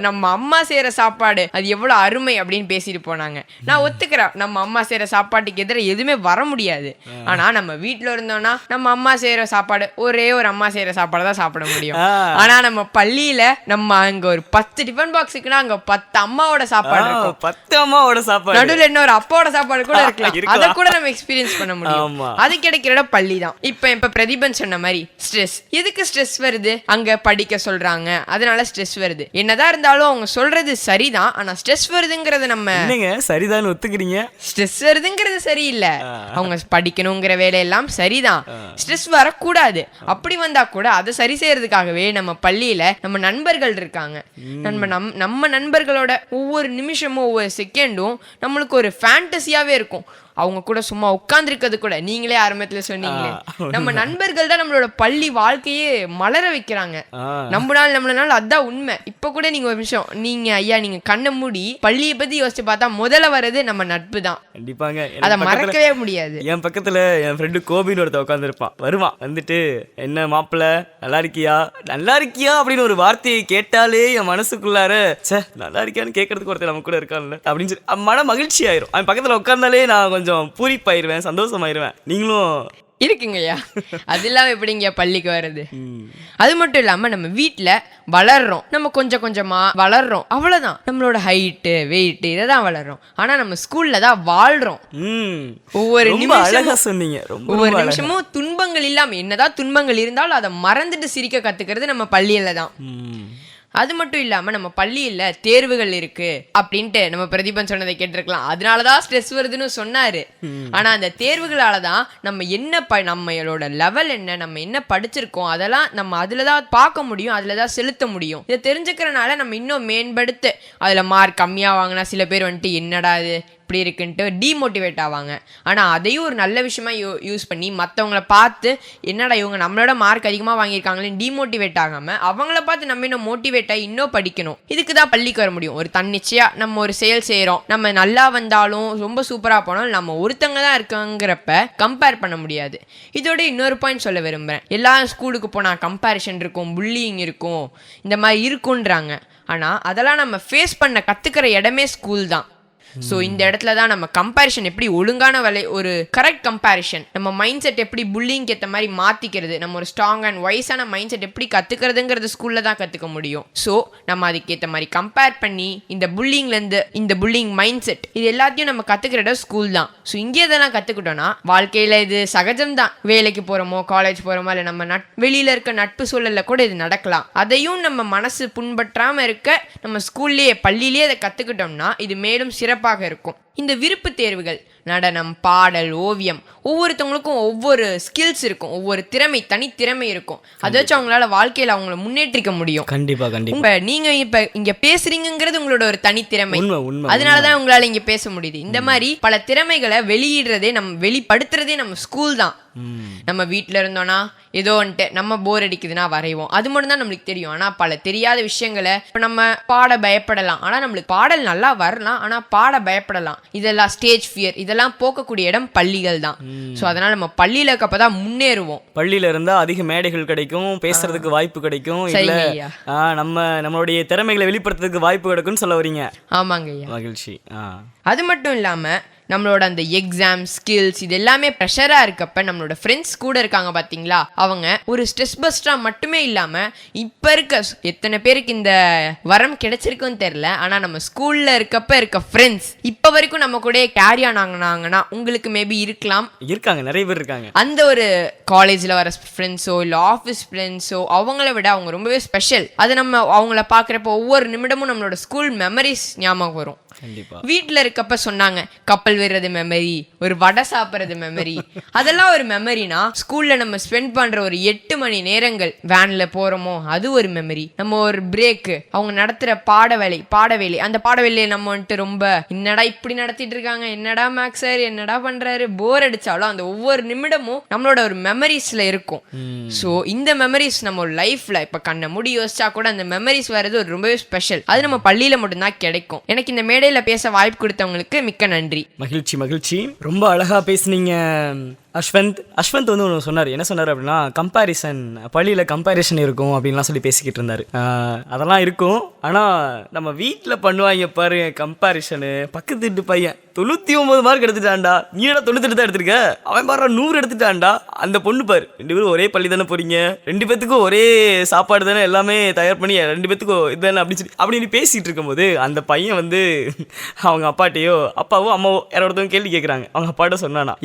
நம்ம அம்மா செய்யற சாப்பாடு அது எவ்வளவு அருமை அப்படின்னு பேசிட்டு போனாங்க. நான் ஒத்துக்கிறேன், நம்ம அம்மா செய்யற சாப்பாட்டுக்கு எதிராக எதுவுமே வர முடியாது. ஆனா நம்ம வீட்டுல இருந்தோம்னா நம்ம அம்மா செய்யற சாப்பாடு, ஒரே ஒரு அம்மா செய்யற சாப்பாடு தான் சாப்பிட முடியும். ஆனா நம்ம பள்ளியில நம்ம அங்க ஒரு 10 டிஃபன் பாக்ஸ் இருக்குன்னா அங்க 10 அம்மாவோட சாப்பாடு இருக்கும், 10 அம்மாவோட சாப்பாடு, நடுவில் இன்னொரு அப்பாவோட சாப்பாடு கூட இருக்கலாம். அதை கூட நம்ம எக்ஸ்பீரியன்ஸ் பண்ண முடியும். அது கிடைக்கிற இடம் பள்ளி தான். இப்ப பிரதீபன் சொன்ன மாதிரி ஸ்ட்ரெஸ், எதுக்கு ஸ்ட்ரெஸ் வருது? அங்க படிக்க சொல்றாங்க, அதனால ஸ்ட்ரெஸ் வருது. என்னதான் இருந்தாலும் அவங்க சொல்றது சரிதான். ஆனா ஸ்ட்ரெஸ் வருதுங்கிறது நம்ம சரிதான் ஒத்துக்கிறீங்க. ஸ்ட்ரெஸ் வருதுங்கிறது சரியில்லை. அவங்க படிக்கணுங்கிற வேலையெல்லாம் சரிதான், ஸ்ட்ரெஸ் வரக்கூடாது. அப்படி வந்தா கூட அதை சரி செய்யறதுக்காகவே நம்ம பள்ளியில நம்ம நண்பர்கள் இருக்காங்க. நம்ம நண்பர்களோட ஒவ்வொரு நிமிஷமும் ஒவ்வொரு செகண்டும் நம்மளுக்கு ஒரு ஃபேண்டசியாவே இருக்கும். அவங்க கூட சும்மா உட்கார்ந்துருக்கிறது கூட, நீங்களே ஆரம்பத்துல சொன்னீங்களே, நம்ம நண்பர்கள் தான் நம்மளோட பள்ளி வாழ்க்கையே மலர வைக்கிறாங்க. நம்மளால அதான் உண்மை. இப்ப கூட நீங்க ஒரு நிமிஷம் நீங்க கண்ணை மூடி பள்ளியை பத்தி யோசிச்சு பார்த்தா முதல்ல வர்றது நம்ம நட்பு தான். கண்டிப்பாங்க, அதை மறக்கவே முடியாது. என் பக்கத்துல என் ஃப்ரெண்டு கோபின்னு ஒருத்த உட்காந்துருப்பான். வருவான், வந்துட்டு என்ன மாப்பிள்ள நல்லா இருக்கியா அப்படின்னு ஒரு வார்த்தையை கேட்டாலே என் மனசுக்குள்ளார நல்லா இருக்கியான்னு கேட்கறதுக்கு ஒருத்தர் நம்ம கூட இருக்கான்ல அப்படின்னு சொல்லி மன மகிழ்ச்சி ஆயிரும். அவன் பக்கத்துல உட்கார்ந்தாலே நான் கொஞ்சம் பூரிப்பாயிருவேன், சந்தோஷமாயிருவேன். நீங்களும் இருக்குங்கய்யா. அது இல்லாம எப்படிங்க பள்ளிக்கு வர்றது? அது மட்டும் இல்லாம நம்ம வீட்டுல வளர்றோம், நம்ம கொஞ்சம் கொஞ்சமா வளர்றோம், அவ்வளவுதான். நம்மளோட ஹைட்டு வெயிட் இதான் வளர்றோம். ஆனா நம்ம ஸ்கூல்ல தான் வாழ்றோம். ஒவ்வொரு நிமிஷமும் துன்பங்கள் இல்லாம, என்னதான் துன்பங்கள் இருந்தாலும் அதை மறந்துட்டு சிரிக்க கத்துக்கிறது நம்ம பள்ளியில தான். அது மட்டும் இல்லாம நம்ம பள்ளியில தேர்வுகள் இருக்கு அப்படின்ட்டு நம்ம பிரதீபன் சொன்னதை கேட்டிருக்கலாம். அதனாலதான் ஸ்ட்ரெஸ் வருதுன்னு சொன்னாரு. ஆனா அந்த தேர்வுகளாலதான் நம்ம என்ன நம்மளோட லெவல் என்ன, நம்ம என்ன படிச்சிருக்கோம், அதெல்லாம் நம்ம அதுலதான் பார்க்க முடியும், அதுலதான் செலுத்த முடியும். இதை தெரிஞ்சுக்கிறனால நம்ம இன்னும் மேம்படுத்து அதுல மார்க் கம்மியா வாங்கினா சில பேர் வந்துட்டு என்னடா இது இப்படி இருக்குன்ட்டு டீமோட்டிவேட் ஆவாங்க. ஆனால் அதையும் ஒரு நல்ல விஷயமா யூஸ் பண்ணி மற்றவங்கள பார்த்து என்னடா இவங்க நம்மளோட மார்க் அதிகமாக வாங்கியிருக்காங்களேன்னு டீமோட்டிவேட் ஆகாமல் அவங்கள பார்த்து நம்ம இன்னும் மோட்டிவேட் ஆகி இன்னும் படிக்கணும். இதுக்கு தான் பள்ளிக்கு வர முடியும். ஒரு தன்னிச்சையாக நம்ம ஒரு செயல் செய்கிறோம், நம்ம நல்லா வந்தாலும் ரொம்ப சூப்பராக போனாலும் நம்ம ஒருத்தங்க தான் இருக்காங்கிறப்ப கம்பேர் பண்ண முடியாது. இதோட இன்னொரு பாயிண்ட் சொல்ல விரும்புகிறேன். எல்லா ஸ்கூலுக்கு போனால் கம்பேரிஷன் இருக்கும், புல்லிங் இருக்கும், இந்த மாதிரி இருக்குன்றாங்க. ஆனால் அதெல்லாம் நம்ம ஃபேஸ் பண்ண கற்றுக்கிற இடமே ஸ்கூல் தான். ஸோ இந்த இடத்துல தான் நம்ம கம்பேரிஷன் எப்படி ஒழுங்கான ஒரு கரெக்ட் கம்பேரிஷன், நம்ம மைண்ட் செட் எப்படி புல்லிங்க்கு ஏற்ற மாதிரி மாற்றிக்கிறது, நம்ம ஒரு ஸ்ட்ராங் அண்ட் வைஸான மைண்ட் செட் எப்படி கற்றுக்கிறதுங்கிறது ஸ்கூலில் தான் கற்றுக்க முடியும். ஸோ நம்ம அதுக்கேற்ற மாதிரி கம்பேர் பண்ணி இந்த புல்லிங்லேருந்து இந்த புல்லிங் மைண்ட் செட் இது எல்லாத்தையும் நம்ம கற்றுக்கிற இடம் ஸ்கூல் தான். ஸோ இங்கே இதெல்லாம் கற்றுக்கிட்டோன்னா வாழ்க்கையில் இது சகஜம் தான். வேலைக்கு போகிறோமோ காலேஜ் போகிறோமோ இல்லை நம்ம வெளியில் இருக்க நட்பு சூழலில் கூட இது நடக்கலாம். அதையும் நம்ம மனசு புண்பற்றாமல் இருக்க நம்ம ஸ்கூல்லேயே பள்ளியிலேயே அதை கற்றுக்கிட்டோம்னா இது மேலும் சிறப்பாக இருக்கும். இந்த விருப்பு தேர்வுகள், நடனம், பாடல், ஓவியம், ஒவ்வொருத்தவங்களுக்கும் ஒவ்வொரு ஸ்கில்ஸ் இருக்கும், ஒவ்வொரு தனித்திறமை இருக்கும். அதை வச்சு அவங்களால வாழ்க்கையில அவங்கள முன்னேற்றிக்க முடியும். கண்டிப்பா கண்டிப்பா. நீங்க இப்ப இங்க பேசுறீங்கிறது உங்களோட ஒரு தனித்திறமை, அதனாலதான் உங்களால இங்க பேச முடியுது. இந்த மாதிரி பல திறமைகளை வெளியிடுறதே வெளிப்படுத்துறதே நம்ம ஸ்கூல் தான். நம்ம வீட்டில் இருந்தோன்னா ஏதோ வந்துட்டு நம்ம போர் அடிக்குதுன்னா வரைவோம், அது மட்டும் தான் நம்மளுக்கு தெரியும். ஆனால் பல தெரியாத விஷயங்களை இப்போ நம்ம பாட பயப்படலாம், ஆனால் நம்மளுக்கு பாடல் நல்லா வரலாம், ஆனால் பாட பயப்படலாம். இதெல்லாம் ஸ்டேஜ் ஃபியர், இதெல்லாம் போக்கக்கூடிய இடம் பள்ளிகள் தான். ஸோ அதனால நம்ம பள்ளியில் இருக்கப்போ தான் முன்னேறுவோம். பள்ளியில இருந்தா அதிக மேடைகள் கிடைக்கும், பேசுறதுக்கு வாய்ப்பு கிடைக்கும், இல்ல சரிங்க ஐயா. நம்மளுடைய திறமைகளை வெளிப்படுத்துறதுக்கு வாய்ப்பு கிடைக்கும்னு சொல்ல வரீங்க. ஆமாங்க ஐயா. மகிழ்ச்சி. அது மட்டும் இல்லாமல் நம்மளோட அந்த எக்ஸாம் ஸ்கில்ஸ் இது எல்லாமே ப்ரெஷராக இருக்கப்ப நம்மளோட ஃப்ரெண்ட்ஸ் கூட இருக்காங்க பார்த்தீங்களா, அவங்க ஒரு ஸ்ட்ரெஸ் பஸ்டராக மட்டுமே இல்லாமல் இப்போ இருக்க எத்தனை பேருக்கு இந்த வரம் கிடைச்சிருக்குன்னு தெரில, ஆனால் நம்ம ஸ்கூலில் இருக்கப்ப இருக்க ஃப்ரெண்ட்ஸ் இப்போ வரைக்கும் நம்ம கூட கேரி ஆனாங்கன்னா உங்களுக்கு மேபி இருக்காங்க, நிறைய பேர் இருக்காங்க. அந்த ஒரு காலேஜில் வர ஃப்ரெண்ட்ஸோ இல்லை ஆஃபீஸ் ஃப்ரெண்ட்ஸோ அவங்கள விட அவங்க ரொம்பவே ஸ்பெஷல். அது நம்ம அவங்கள பார்க்குறப்போ ஒவ்வொரு நிமிடமும் நம்மளோட ஸ்கூல் மெமரிஸ் ஞாபகம் வரும். வீட்டில் இருக்கப்ப சொன்னாங்க கப்பல் விடுறது மெமரி, ஒரு வடை சாப்பிட்றது மெமரி, அதெல்லாம் ஒரு மெமரினா ஸ்கூல்ல நம்ம ஸ்பெண்ட் பண்ற ஒரு 8 மணி நேரங்கள் வேன்ல போறோமோ அது ஒரு மெமரி. நம்ம ஒரு பிரேக்கு அவங்க நடத்துற பாடவேலை அந்த பாடவேலையை நம்ம வந்துட்டு ரொம்ப என்னடா இப்படி நடத்திட்டு இருக்காங்க, என்னடா மேக்ஸ் சார் என்னடா பண்றாரு, போர் அடிச்சாலும் அந்த ஒவ்வொரு நிமிடமும் நம்மளோட ஒரு மெமரிஸ்ல இருக்கும். ஸோ இந்த மெமரிஸ் நம்ம லைஃப்ல இப்ப கண்ணை மூடி யோசிச்சா கூட அந்த மெமரிஸ் வர்றது ஒரு ரொம்பவே ஸ்பெஷல். அது நம்ம பள்ளியில மட்டும்தான் கிடைக்கும். எனக்கு இந்த மேடையில பேச வாய்ப்பு கொடுத்தவங்களுக்கு மிக்க நன்றி. மகிழ்ச்சி. ரொம்ப அழகா பேசுனீங்க அஸ்வந்த் வந்து ஒன்று சொன்னார். என்ன சொன்னார் அப்படின்னா, கம்பேரிசன் பள்ளியில் கம்பேரிசன் இருக்கும் அப்படின்லாம் சொல்லி பேசிக்கிட்டு இருந்தார். அதெல்லாம் இருக்கும், ஆனால் நம்ம வீட்டில் பண்ணுவாங்க பாரு கம்பேரிசனு. பக்கத்து வீட்டு பையன் 99 மார்க் எடுத்துட்டான்டா, நீ என்ன 98 தான் எடுத்துருக்க, அவன் பாரு 100 எடுத்துட்டான்டா. அந்த பொண்ணு பாரு, 2 பேரும் ஒரே பள்ளி தானே போறீங்க, 2 பேத்துக்கும் ஒரே சாப்பாடு தானே, எல்லாமே தயார் பண்ணி 2 பேத்துக்கும் இதுதானே அப்படின்னு பேசிட்டு இருக்கும்போது அந்த பையன் வந்து அவங்க அப்பாட்டையோ அப்பாவோ அம்மாவோ யாரோடதும் கேள்வி கேட்குறாங்க. அவங்க அப்பாட்ட சொன்னானா,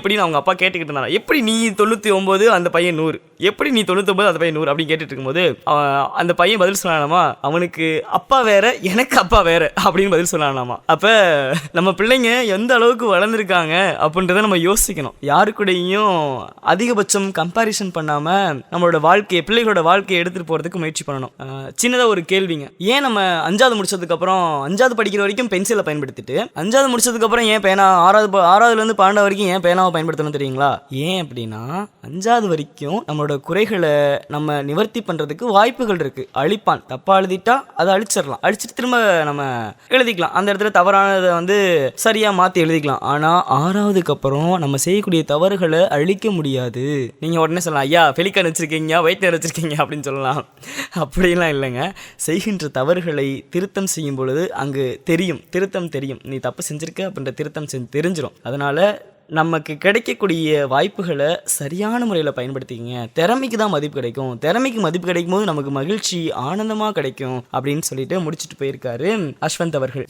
எப்படின்னு அவங்க அப்பா கேட்டுக்கிட்டு இருந்தானா, எப்படி நீ 99 அந்த பையன் 100, எப்படி நீ 99 அந்த பையன் 100 அப்படின்னு கேட்டுட்டு இருக்கும்போது அந்த பையன் பதில் சொன்னானாமா, அவனுக்கு அப்பா வேற எனக்கு அப்பா வேற அப்படின்னு பதில் சொன்னானாமா. அப்ப நம்ம பிள்ளைங்க எந்த அளவுக்கு வளர்ந்துருக்காங்க அப்படின்றத நம்ம யோசிக்கணும். யாரு கூடயும் அதிகபட்சம் கம்பேரிசன் பண்ணாம நம்மளோட பிள்ளைகளோட வாழ்க்கையை எடுத்துட்டு போறதுக்கு முயற்சி பண்ணணும். சின்னதா ஒரு கேள்விங்க, ஏன் நம்ம 5வது முடிச்சதுக்கு அப்புறம் 5வது படிக்கிற வரைக்கும் பென்சிலை பயன்படுத்திட்டு 5வது முடிச்சதுக்கு அப்புறம் ஏன் பேனா 6வதுல இருந்து 12வது வரைக்கும் ஏன் பேனாவை பயன்படுத்தணும் தெரியுங்களா? ஏன் அப்படின்னா 5வது வரைக்கும் நம்மளோட குறைகளை நம்ம நிவர்த்தி பண்றதுக்கு வாய்ப்புகள் இருக்கு. அழிப்பான், தப்பா எழுதிட்டா அதை அழிச்சிடலாம், அழிச்சிட்டு திரும்ப நம்ம எழுதிக்கலாம், அந்த இடத்துல தவறானதை வந்து சரியா மாத்தி எழுதிக்கலாம். ஆனா 6வதுக்கு அப்புறம் நம்ம செய்யக்கூடிய தவறுகளை அழிக்க முடியாது. நீங்க உடனே சொல்லலாம், ஐயா பெலிக்கான் வச்சிருக்கீங்க, ஒயிட் நேர் வச்சிருக்கீங்க அப்படின்னு சொல்லலாம். அப்படிலாம் இல்லைங்க. செய்கின்ற தவறுகளை திருத்தம் செய்யும் பொழுது அங்கு திருத்தம் தெரியும், நீ தப்பு செஞ்சிருக்க அப்படின்ற திருத்தம் தெரிஞ்சிடும். அதனால நமக்கு கிடைக்கக்கூடிய வாய்ப்புகளை சரியான முறையில் பயன்படுத்திக்கங்க. திறமைக்கு தான் மதிப்பு கிடைக்கும், திறமைக்கு மதிப்பு கிடைக்கும் போது நமக்கு மகிழ்ச்சி ஆனந்தமாக கிடைக்கும் அப்படின்னு சொல்லிட்டு முடிச்சுட்டு போயிருக்காரு அஸ்வந்த் அவர்கள்.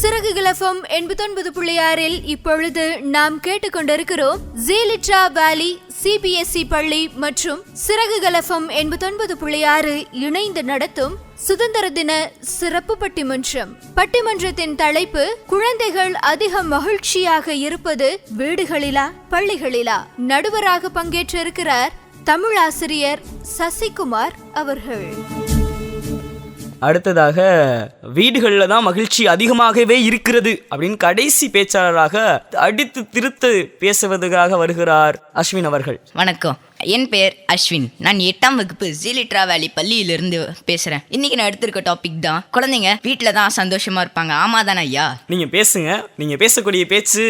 சிறகுகள் FM 89.6 இப்பொழுது நாம் கேட்டுக்கொண்டிருக்கிறோம் ஜீலிட்ரா வேலி CBSE பள்ளி மற்றும் சிறகுகள் FM 89.6 இணைந்து நடத்தும் சுதந்திர தின சிறப்பு பட்டிமன்றம். பட்டிமன்றத்தின் தலைப்பு, குழந்தைகள் அதிக மகிழ்ச்சியாக இருப்பது வீடுகளிலா பள்ளிகளிலா? நடுவராக பங்கேற்றிருக்கிறார் தமிழாசிரியர் சசிகுமார் அவர்கள். அடுத்ததாக, வீடுகளில் தான் மகிழ்ச்சி அதிகமாகவே இருக்கிறது அப்படின்னு கடைசி பேச்சாளராக அடித்து திருத்து பேசுவதற்காக வருகிறார் அஸ்வின் அவர்கள். வணக்கம், என் பெயர் அஸ்வின். நான் 8ஆம் வகுப்பு ஜீலிட்ரா வேலி பள்ளியிலிருந்து பேசுகிறேன். இன்னைக்கு நான் எடுத்திருக்க டாபிக் தான், குழந்தைங்க வீட்டில் தான் சந்தோஷமா இருப்பாங்க. ஆமா தானே ஐயா? நீங்கள் பேசுங்க. நீங்கள் பேசக்கூடிய பேச்சு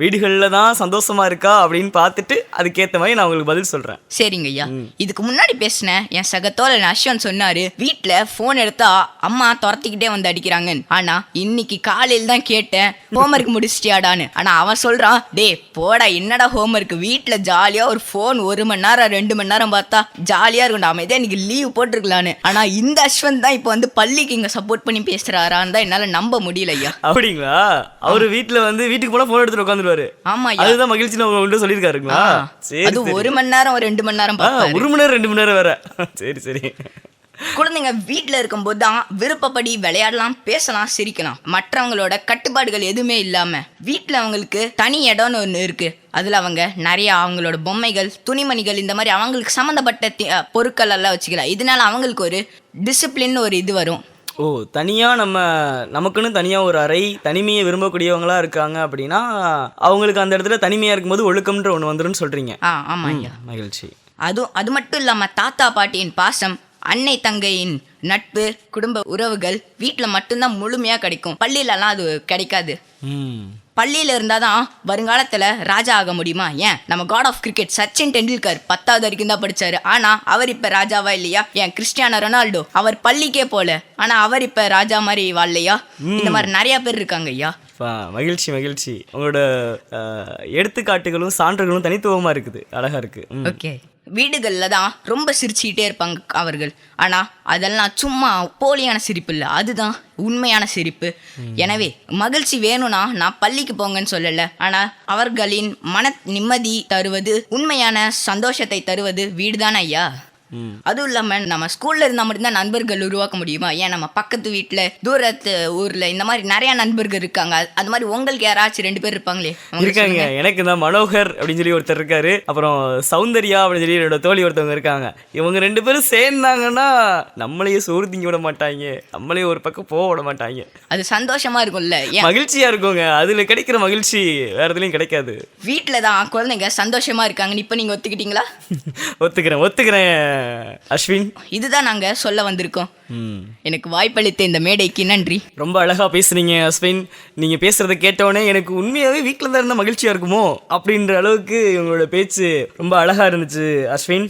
வீடுகளில் தான் சந்தோஷமா இருக்கா அப்படின்னு பார்த்துட்டு அதுக்கேற்ற மாதிரி நான் உங்களுக்கு பதில் சொல்கிறேன். சரிங்க ஐயா. இதுக்கு முன்னாடி பேசினேன் என் சகத்தோழன் அஸ்வன் சொன்னாரு, வீட்டில் ஃபோன் எடுத்தா அம்மா துரத்திக்கிட்டே வந்து அடிக்கிறாங்க. ஆனா இன்னைக்கு காலையில் தான் கேட்டேன், ஹோம்ஒர்க் முடிச்சிட்டியாடான்னு. ஆனா அவன் சொல்றான், டே போடா என்னடா ஹோம்ஒர்க், வீட்டில் ஜாலியா ஒரு ஃபோன் 1 மணி நேரம் 2 மணி நேரம் பார்த்தா ஜாலியா இருக்கும், அமைதியா இன்னைக்கு லீவ் போட்டிருக்கலான்னு. ஆனா இந்த அஸ்வந்த் தான் இப்போ வந்து பள்ளிக்கு இங்க சப்போர்ட் பண்ணி பேசுறாரான்னு தான் என்னால நம்ப முடியல ஐயா. அப்படிங்களா? அவரு வீட்டுக்கு போனா போன் எடுத்துட்டு உட்காந்துருவாரு. ஆமா, அதுதான் மகிழ்ச்சி சொல்லியிருக்காருங்களா? அது 1 மணி நேரம் 2 மணி நேரம் 1 மணி நேரம் 2 மணி நேரம் வேற. சரி. குழந்தைங்க வீட்டில் இருக்கும்போது தான் விருப்பப்படி விளையாடலாம், பேசலாம், சிரிக்கலாம். மற்றவங்களோட கட்டுப்பாடுகள் எதுவுமே இல்லாம வீட்டில் அவங்களுக்கு தனி இடம்னு ஒன்று இருக்கு. அதில் அவங்க நிறைய அவங்களோட பொம்மைகள், துணிமணிகள், இந்த மாதிரி அவங்களுக்கு சம்மந்தப்பட்ட பொருட்கள் எல்லாம் வச்சுக்கலாம். இதனால அவங்களுக்கு ஒரு டிசிப்ளின் ஒரு இது வரும். ஓ, தனியாக நமக்குன்னு தனியாக ஒரு அறை, தனிமையை விரும்பக்கூடியவங்களா இருக்காங்க அப்படின்னா அவங்களுக்கு அந்த இடத்துல தனிமையாக இருக்கும்போது ஒழுக்கம்ன்ற ஒன்று வந்துருன்னு சொல்கிறீங்க. ஆமாம் ஐயா. மகிழ்ச்சி. அது மட்டும் இல்லாமல் தாத்தா பாட்டியின் பாசம், அன்னை தங்கையின் நட்பு, குடும்ப உறவுகள் வீட்டில் மட்டும்தான் முழுமையாக கிடைக்கும். பள்ளியிலலாம் அது கிடைக்காது. பள்ளியில் இருந்தால் தான் வருங்காலத்தில் ராஜா ஆக முடியுமா? ஏன் நம்ம god of cricket Sachin Tendulkar 10வது வரைக்கும் தான் படித்தார். ஆனால் அவர் இப்போ ராஜாவா இல்லையா? ஏன் கிறிஸ்டியானோ ரொனால்டோ அவர் பள்ளிக்கே போல, ஆனால் அவர் இப்போ ராஜா மாதிரி வாழலையா? இந்த மாதிரி நிறையா பேர் இருக்காங்க ஐயா. மகிழ்ச்சி மகிழ்ச்சி. உங்களோட எடுத்துக்காட்டுகளும் சான்றுகளும் தனித்துவமாக இருக்குது, அழகாக இருக்குது. ஓகே. வீடுகளில் தான் ரொம்ப சிரிச்சுக்கிட்டே இருப்பாங்க அவர்கள். ஆனால் அதெல்லாம் சும்மா போலியான சிரிப்பு இல்லை, அதுதான் உண்மையான சிரிப்பு. எனவே மகிழ்ச்சி வேணும்னா நான் பள்ளிக்கு போங்கன்னு சொல்லலை, ஆனால் அவர்களின் மன நிம்மதி தருவது, உண்மையான சந்தோஷத்தை தருவது வீடு தானே ஐயா. அதுவும் இல்லாமல் நம்ம ஸ்கூல்ல இருந்தால் மட்டும்தான் நண்பர்கள் உருவாக்க முடியுமா? ஏன் நம்ம பக்கத்து வீட்டில், தூரத்து ஊரில் இந்த மாதிரி நிறையா நண்பர்கள் இருக்காங்க. அது மாதிரி உங்களுக்கு யாராச்சும் 2 பேர் இருப்பாங்களே? இருக்காங்க. எனக்கு தான் மனோகர் அப்படின்னு சொல்லி ஒருத்தர் இருக்காரு, அப்புறம் சௌந்தர்யா அப்படின்னு சொல்லி என்னோட தோழி ஒருத்தவங்க இருக்காங்க. இவங்க 2 பேரும் சேர்ந்தாங்கன்னா நம்மளையே சோறு திங்க விட மாட்டாங்க, நம்மளையே ஒரு பக்கம் போக விட மாட்டாங்க. அது சந்தோஷமா இருக்கும்ல, மகிழ்ச்சியா இருக்குங்க. அதுல கிடைக்கிற மகிழ்ச்சி வேற எதுலையும் கிடைக்காது. வீட்டில் தான் குழந்தைங்க சந்தோஷமா இருக்காங்கன்னு இப்போ நீங்கள் ஒத்துக்கிட்டீங்களா? ஒத்துக்கிறேன் அஸ்வின். இதுதான் நாங்க சொல்ல வந்திருக்கோம். எனக்கு வாய்ப்பளித்த இந்த மேடைக்கு நன்றி. ரொம்ப அழகா பேசுறீங்க அஸ்வின். நீங்க பேசுறத கேட்டோடனே எனக்கு உண்மையாவே வீட்டில் தான் இருந்தால் மகிழ்ச்சியா இருக்குமோ அப்படின்ற அளவுக்கு உங்களோட பேச்சு ரொம்ப அழகா இருந்துச்சு அஸ்வின்.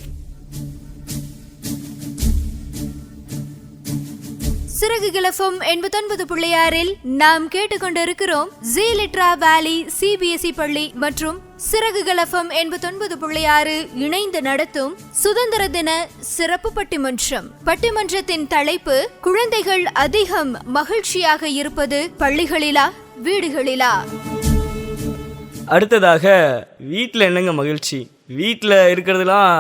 சிறகுகள் FM 89.6 நாம் கேட்டுக்கொண்டிருக்கிறோம் ஜீ லிட்ரா வேலி CBSE பள்ளி மற்றும் சிறகுகள் FM 89.6 இணைந்து நடத்தும் சுதந்திர தின சிறப்பு பட்டிமன்றம். பட்டிமன்றத்தின் தலைப்பு, குழந்தைகள் அதிகம் மகிழ்ச்சியாக இருப்பது பள்ளிகளிலா வீடுகளிலா? அடுத்ததாக, வீட்டில் என்னங்க மகிழ்ச்சி? வீட்டில் இருக்கிறதுலாம்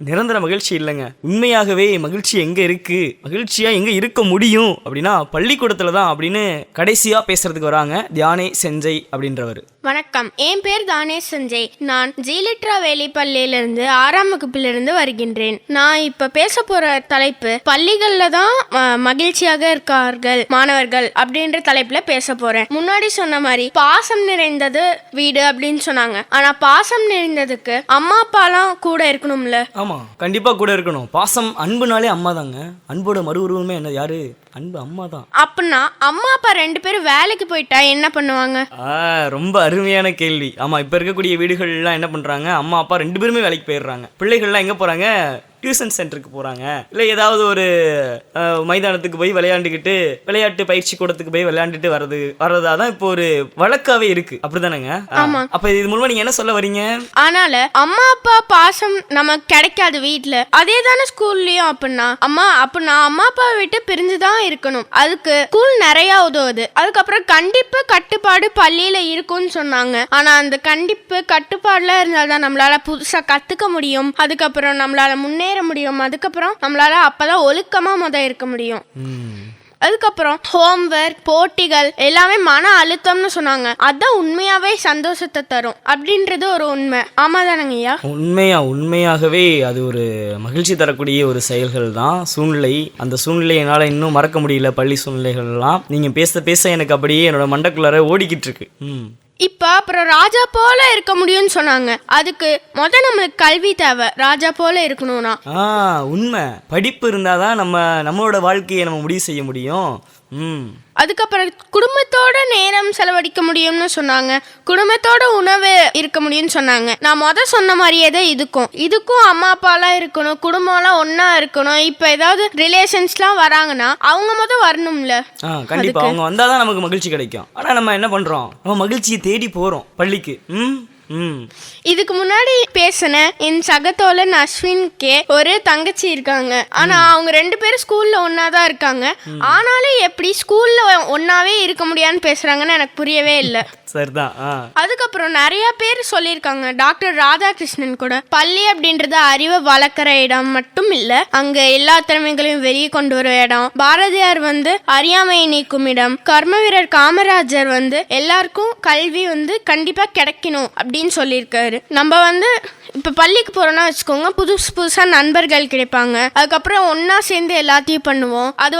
நிரந்தர மகிழ்ச்சி இல்லைங்க. உண்மையாகவே மகிழ்ச்சி எங்கே இருக்கு, மகிழ்ச்சியாக எங்கே இருக்க முடியும் அப்படின்னா பள்ளிக்கூடத்தில் தான் அப்படின்னு கடைசியாக பேசுறதுக்கு வராங்க தியானே செஞ்சை அப்படின்றவர். வணக்கம், என் பேர் தானே சஞ்சய். நான் ஜீ லிட்ரா வேலி பள்ளியிலிருந்து 6ஆம் வகுப்பிலிருந்து வருகின்றேன். நான் இப்ப பேச போற தலைப்பு, பள்ளிகள்ல தான் மகிழ்ச்சியாக இருக்கார்கள் மாணவர்கள் அப்படின்ற தலைப்புல பேச போறேன். முன்னாடி சொன்ன மாதிரி பாசம் நிறைந்தது வீடு அப்படின்னு சொன்னாங்க. ஆனா பாசம் நிறைந்ததுக்கு அம்மா அப்பாலாம் கூட இருக்கணும்ல? ஆமா, கண்டிப்பா கூட இருக்கணும். பாசம், அன்புனாலே அம்மா தாங்க. அன்போட மறு உருவமே என்ன? யாரு? அன்பு அம்மா தான். அப்படின்னா அம்மா அப்பா 2 பேரும் வேலைக்கு போயிட்டா என்ன பண்ணுவாங்க? ரொம்ப அருமையான கேள்வி. ஆமா, இப்ப இருக்கக்கூடிய வீடுகள்லாம் என்ன பண்றாங்க, அம்மா அப்பா 2 பேருமே வேலைக்கு போயிடுறாங்க. பிள்ளைகள்லாம் எங்க போறாங்க? டியூஷன் சென்டருக்கு போகிறாங்க, இல்லை ஏதாவது ஒரு மைதானத்துக்கு போய் விளையாண்டுக்கிட்டு, விளையாட்டு பயிற்சி கூடத்துக்கு போய் விளையாண்டுட்டு வர்றதா தான் இப்போ ஒரு வழக்காவே இருக்கு. அப்படிதானேங்க? அப்ப இது மூலமா நீங்க என்ன சொல்ல வரீங்க? ஆனால அம்மா அப்பா பாசம் நமக்கு கிடைக்காது வீட்டுல. அதே தானே ஸ்கூல்லயும். அப்படின்னா அம்மா அப்பாவை விட்டு பிரிஞ்சுதான் இருக்கணும். அதுக்கு ஸ்கூல் நிறைய உதவுது. அதுக்கப்புறம் கண்டிப்பு கட்டுப்பாடு பள்ளியில இருக்கும்னு சொன்னாங்க. ஆனா அந்த கண்டிப்பு கட்டுப்பாடுல இருந்தால்தான் நம்மளால புதுசா கத்துக்க முடியும். அதுக்கப்புறம் நம்மளால முன்னேற முடியும். அதுக்கப்புறம் நம்மளால அப்பதான் ஒழுக்கமா இருக்க முடியும். அதுக்கப்புறம் ஹோம்வொர்க், போட்டிகள் எல்லாமே மன அழுத்தம்னு சொன்னாங்க. அதான் உண்மையாவே சந்தோஷத்தை தரும் அப்படின்றது ஒரு உண்மை. ஆமா தானங்க ஐயா? உண்மையாகவே அது ஒரு மகிழ்ச்சி தரக்கூடிய ஒரு செயல்கள் தான். சூழ்நிலை, அந்த சூழ்நிலை என்னால் இன்னும் மறக்க முடியல. பள்ளி சூழ்நிலைகள்லாம் நீங்க பேச பேச எனக்கு அப்படியே என்னோட மண்டக்குள்ளார ஓடிக்கிட்டு இருக்கு. இப்ப அப்புறம் ராஜா போல இருக்க முடியும்னு சொன்னாங்க. அதுக்கு நம்மளுக்கு கல்வி தேவை. ராஜா போல இருக்கணும்னா உண்மை, படிப்பு இருந்தாதான் நம்மளோட வாழ்க்கையை நம்ம முடிவு செய்ய முடியும். அதுக்கப்புறம் குடும்பத்தோட நேரம் செலவழிக்க முடியும்னு சொன்னாங்க. குடும்பத்தோட உணவு இருக்க முடியும்னு சொன்னாங்க. நான் சொன்ன மாதிரியே தான் இதுக்கும் அம்மா அப்பாலாம் இருக்கணும், குடும்பம்லாம் ஒன்னா இருக்கணும். இப்ப ஏதாவது ரிலேஷன்ஸ்லாம் வராங்கன்னா அவங்க வரணும்ல. கண்டிப்பா அவங்க வந்தாதான் நமக்கு மகிழ்ச்சி கிடைக்கும். ஆனா நம்ம என்ன பண்றோம், நம்ம மகிழ்ச்சியை தேடி போறோம் பள்ளிக்கு. இதுக்கு முன்னாடி பேசின என் சகத்தோழன் அஸ்வின்கே ஒரு தங்கச்சி இருக்காங்க. ஆனா அவங்க 2 பேரும் ஸ்கூல்ல ஒன்னாதான் இருக்காங்க. ஆனாலும் எப்படி ஸ்கூல்ல ஒன்னாவே இருக்க முடியாதுன்னு பேசுறாங்கன்னு எனக்கு புரியவே இல்லை. சரிதான். அதுக்கப்புறம் நிறைய பேர் சொல்லியிருக்காங்க. டாக்டர் ராதாகிருஷ்ணன் கூட பள்ளி அப்படின்றது அறிவை வளர்க்குற இடம் மட்டும் இல்லை, அங்க எல்லா திறமைகளையும் வெளியே கொண்டு வர இடம். பாரதியார் அறியாமையை நீக்கும் இடம். கர்ம வீரர் காமராஜர் எல்லாருக்கும் கல்வி கண்டிப்பா கிடைக்கணும் அப்படின்னு சொல்லியிருக்காரு. நம்ம இப்போ பள்ளிக்கு போகிறோன்னா வச்சுக்கோங்க, புதுசாக நண்பர்கள் கிடைப்பாங்க. அதுக்கப்புறம் ஒன்றா சேர்ந்து எல்லாத்தையும் பண்ணுவோம். அது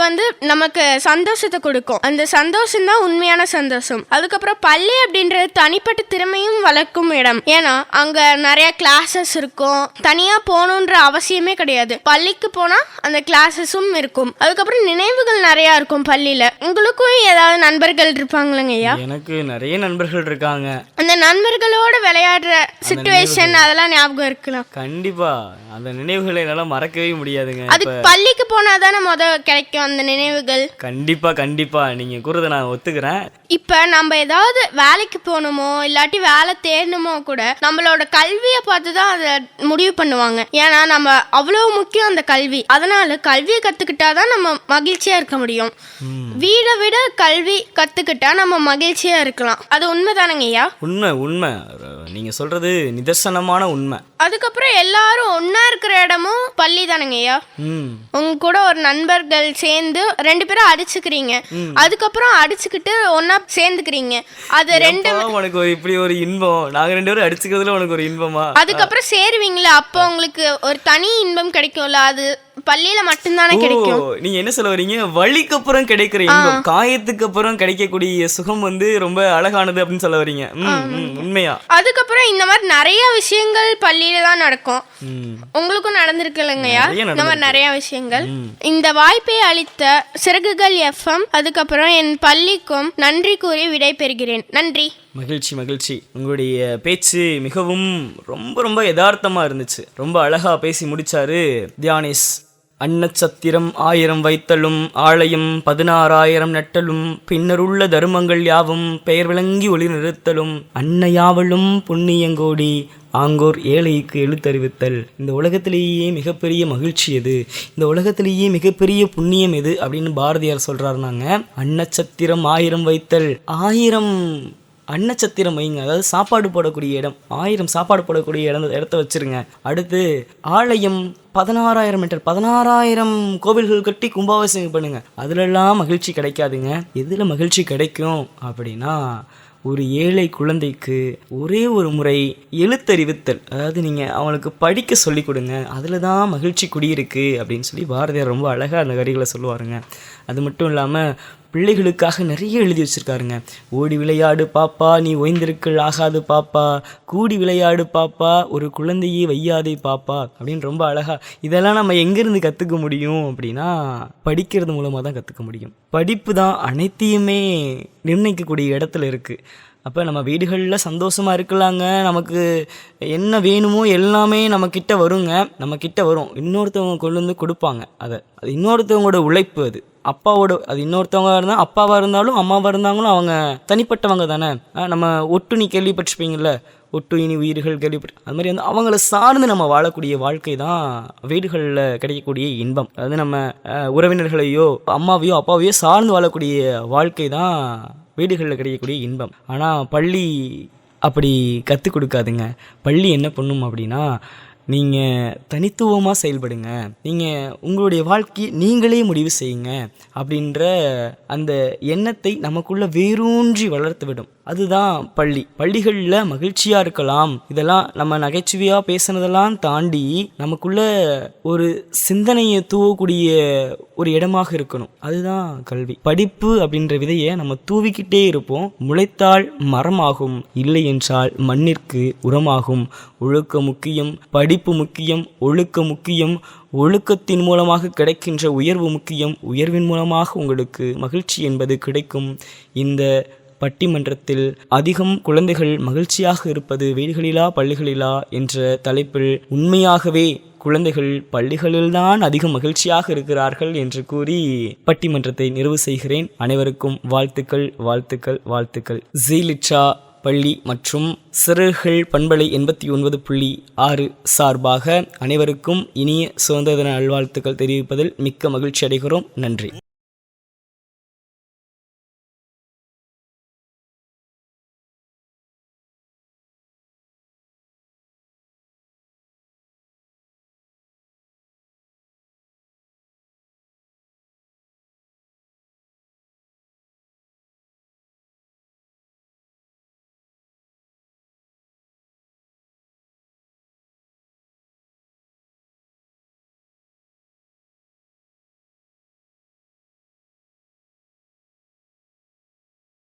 நமக்கு சந்தோஷத்தை கொடுக்கும். அந்த சந்தோஷம் தான் உண்மையான சந்தோஷம். அதுக்கப்புறம் பள்ளி அப்படின்றது தனிப்பட்ட திறமையும் வளர்க்கும் இடம். ஏன்னா அங்கே நிறைய கிளாஸஸ் இருக்கும். தனியாக போகணுன்ற அவசியமே கிடையாது. பள்ளிக்கு போனால் அந்த கிளாஸஸும் இருக்கும். அதுக்கப்புறம் நினைவுகள் நிறையா இருக்கும் பள்ளியில். உங்களுக்கும் ஏதாவது நண்பர்கள் இருப்பாங்களங்க ஐயா? எனக்கு நிறைய நண்பர்கள் இருக்காங்க. அந்த நண்பர்களோட விளையாடுற சிச்சுவேஷன் அதெல்லாம் ஞாபகம் இருக்கலாம். கண்டிப்பா அந்த நினைவுகளை என்னால மறக்கவே முடியாதுங்க. அது பள்ளிக்கு போனாதானே கிடைக்கும் அந்த நினைவுகள். கண்டிப்பா கண்டிப்பா நீங்க கூறதை நான் ஒத்துக்கிறேன். இப்ப நம்ம ஏதாவது வேலைக்கு போகணுமோ இல்லாட்டி வேலை தேடணுமோ கூட நம்மளோட கல்வியை பார்த்துதான் அதை முடிவு பண்ணுவாங்க. ஏன்னா நம்ம அவ்வளவு முக்கியம் அந்த கல்வி. அதனால கல்வியை கத்துக்கிட்டாதான் நம்ம மகிழ்ச்சியா இருக்க முடியும். வீடை விட கல்வி கத்துக்கிட்டா நம்ம மகிழ்ச்சியா இருக்கலாம். அது உண்மைதானங்க ஐயா? உண்மை உண்மை, நீங்க சொல்றது நிதர்சனமான உண்மை. அதுக்கப்புறம் எல்லாரும் ஒன்னா இருக்கிற இடமும் பள்ளி தானங்க ஐயா. உங்க கூட ஒரு நண்பர்கள் சேர்ந்து 2 பேரும் அடிச்சுக்கிறீங்க, அதுக்கப்புறம் அடிச்சுக்கிட்டு ஒன்னா சேர்ந்துக்கிறீங்க. அது ரெண்டு உனக்கு இப்படி ஒரு இன்பம், நாங்க 2 பேரும் அடிச்சுக்கிறதுல உனக்கு ஒரு இன்பமா? அதுக்கப்புறம் சேருவீங்களா, அப்போ உங்களுக்கு ஒரு தனி இன்பம் கிடைக்கும்ல. அது பள்ளியில மட்டும்தானே கிடைக்கும். நீங்க என்ன சொல்ல வரீங்க? வலிக்கு அப்புறம் கிடைக்கிற இன்பம், காயத்துக்கு அப்புறம் கிடைக்கக்கூடிய சுகம் ரொம்ப அழகானது அப்படின்னு சொல்ல வரீங்க. உண்மையா? அதுக்கப்புறம் இந்த மாதிரி நிறைய விஷயங்கள் பள்ளியில தான் நடக்கும். உங்களுக்கும் நடந்திருக்குல்லங்கய்யா இந்த மாதிரி நிறைய விஷயங்கள். இந்த வாய்ப்பை அளித்த சிறகுகள் FM அதுக்கப்புறம் என் பள்ளிக்கும் நன்றி கூறி விடை பெறுகிறேன். நன்றி. மகிழ்ச்சி மகிழ்ச்சி. உங்களுடைய பேச்சு மிகவும் ரொம்ப யதார்த்தமா இருந்துச்சு. ரொம்ப அழகா பேசி முடிச்சாரு தியானேஷ். அன்னச்சத்திரம் 1000 வைத்தலும் ஆலயம் 16,000 நட்டலும் பின்னருள்ள தருமங்கள் யாவும் பெயர் விளங்கி ஒளி நிறுத்தலும் அன்னையாவலும் புண்ணியங்கோடி ஆங்கோர் ஏழைக்கு எழுத்தறிவித்தல். இந்த உலகத்திலேயே மிகப்பெரிய மகிழ்ச்சி எது, இந்த உலகத்திலேயே மிகப்பெரிய புண்ணியம் எது அப்படின்னு பாரதியார் சொல்றாருனாங்க. அன்னச்சத்திரம் 1000 வைத்தல். 1000 அன்னச்சத்திரம் வைங்க, அதாவது சாப்பாடு போடக்கூடிய இடம். 1000 சாப்பாடு போடக்கூடிய இடத்த வச்சிருங்க. அடுத்து ஆலயம் 16,000 மீட்டர், 16,000 கோவில்கள் கட்டி கும்பாபிஷேகம் பண்ணுங்க. அதுலெல்லாம் மகிழ்ச்சி கிடைக்காதுங்க. எதுல மகிழ்ச்சி கிடைக்கும் அப்படின்னா, ஒரு ஏழை குழந்தைக்கு ஒரே ஒரு முறை எழுத்தறிவித்தல், அதாவது நீங்கள் அவனுக்கு படிக்க சொல்லி கொடுங்க, அதில் தான் மகிழ்ச்சி குடியிருக்கு அப்படின்னு சொல்லி பாரதியார் ரொம்ப அழகாக அந்த வரிகளை சொல்லுவாருங்க. அது மட்டும் இல்லாமல் பிள்ளைகளுக்காக நிறைய எழுதி வச்சுருக்காருங்க. ஓடி விளையாடு பாப்பா நீ ஓய்ந்திருக்கல் ஆகாது பாப்பா, கூடி விளையாடு பாப்பா ஒரு குழந்தையே வையாதே பாப்பா அப்படின்னு ரொம்ப அழகாக. இதெல்லாம் நம்ம எங்கேருந்து கற்றுக்க முடியும் அப்படின்னா, படிக்கிறது மூலமாக தான் கற்றுக்க முடியும். படிப்பு தான் அனைத்தையுமே நிர்ணயிக்கக்கூடிய இடத்துல இருக்குது. அப்போ நம்ம வீடுகளில் சந்தோஷமாக இருக்கலாங்க. நமக்கு என்ன வேணுமோ எல்லாமே நம்மக்கிட்ட வருங்க, நம்மக்கிட்ட வரும். இன்னொருத்தவங்க கொண்டு வந்து கொடுப்பாங்க. அது இன்னொருத்தவங்களோட உழைப்பு. அது அது இன்னொருத்தவங்க இருந்தால் அப்பாவாக இருந்தாலும் அம்மாவாக இருந்தாங்களும் அவங்க தனிப்பட்டவங்க தானே. நம்ம ஒட்டுணி கேள்விப்பட்டிருப்பீங்கள்ல, ஒட்டு இனி உயிர்கள் கேள்விப்பட்டு, அது மாதிரி அவங்கள சார்ந்து நம்ம வாழக்கூடிய வாழ்க்கை தான் வீடுகளில் கிடைக்கக்கூடிய இன்பம். அதாவது நம்ம உறவினர்களையோ அம்மாவையோ அப்பாவையோ சார்ந்து வாழக்கூடிய வாழ்க்கை தான் வீடுகளில் கிடைக்கக்கூடிய இன்பம். ஆனால் பள்ளி அப்படி கற்றுக் கொடுக்காதுங்க. பள்ளி என்ன பண்ணும் அப்படின்னா, நீங்கள் தனித்துவமாக செயல்படுங்க, நீங்கள் உங்களுடைய வாழ்க்கையை நீங்களே முடிவு செய்யுங்க அப்படின்ற அந்த எண்ணத்தை நமக்குள்ளே வேரூன்றி வளர்த்து விடும். அதுதான் பள்ளி. பள்ளிகளில் மகிழ்ச்சியாக இருக்கலாம். இதெல்லாம் நம்ம நகைச்சுவையாக பேசுனதெல்லாம் தாண்டி நமக்குள்ள ஒரு சிந்தனையை தூவக்கூடிய ஒரு இடமாக இருக்கணும். அதுதான் கல்வி. படிப்பு அப்படின்ற விதையை நம்ம தூவிக்கிட்டே இருப்போம். முளைத்தால் மரமாகும், இல்லை என்றால் மண்ணிற்கு உரமாகும். ஒழுக்க முக்கியம், படிப்பு முக்கியம், ஒழுக்க முக்கியம். ஒழுக்கத்தின் மூலமாக கிடைக்கின்ற உயர்வு முக்கியம். உயர்வின் மூலமாக உங்களுக்கு மகிழ்ச்சி என்பது கிடைக்கும். இந்த பட்டிமன்றத்தில் அதிகம் குழந்தைகள் மகிழ்ச்சியாக இருப்பது வீடுகளிலா பள்ளிகளிலா என்ற தலைப்பில் உண்மையாகவே குழந்தைகள் பள்ளிகளில்தான் அதிகம் மகிழ்ச்சியாக இருக்கிறார்கள் என்று கூறி பட்டிமன்றத்தை நிறைவு செய்கிறேன். அனைவருக்கும் வாழ்த்துக்கள் வாழ்த்துக்கள் வாழ்த்துக்கள். ஜீலிட்ரா பள்ளி மற்றும் சிறுகள் பண்பலை 89.6 சார்பாக அனைவருக்கும் இனிய சுதந்திர தின நல்வாழ்த்துக்கள் தெரிவிப்பதில் மிக்க மகிழ்ச்சி அடைகிறோம். நன்றி.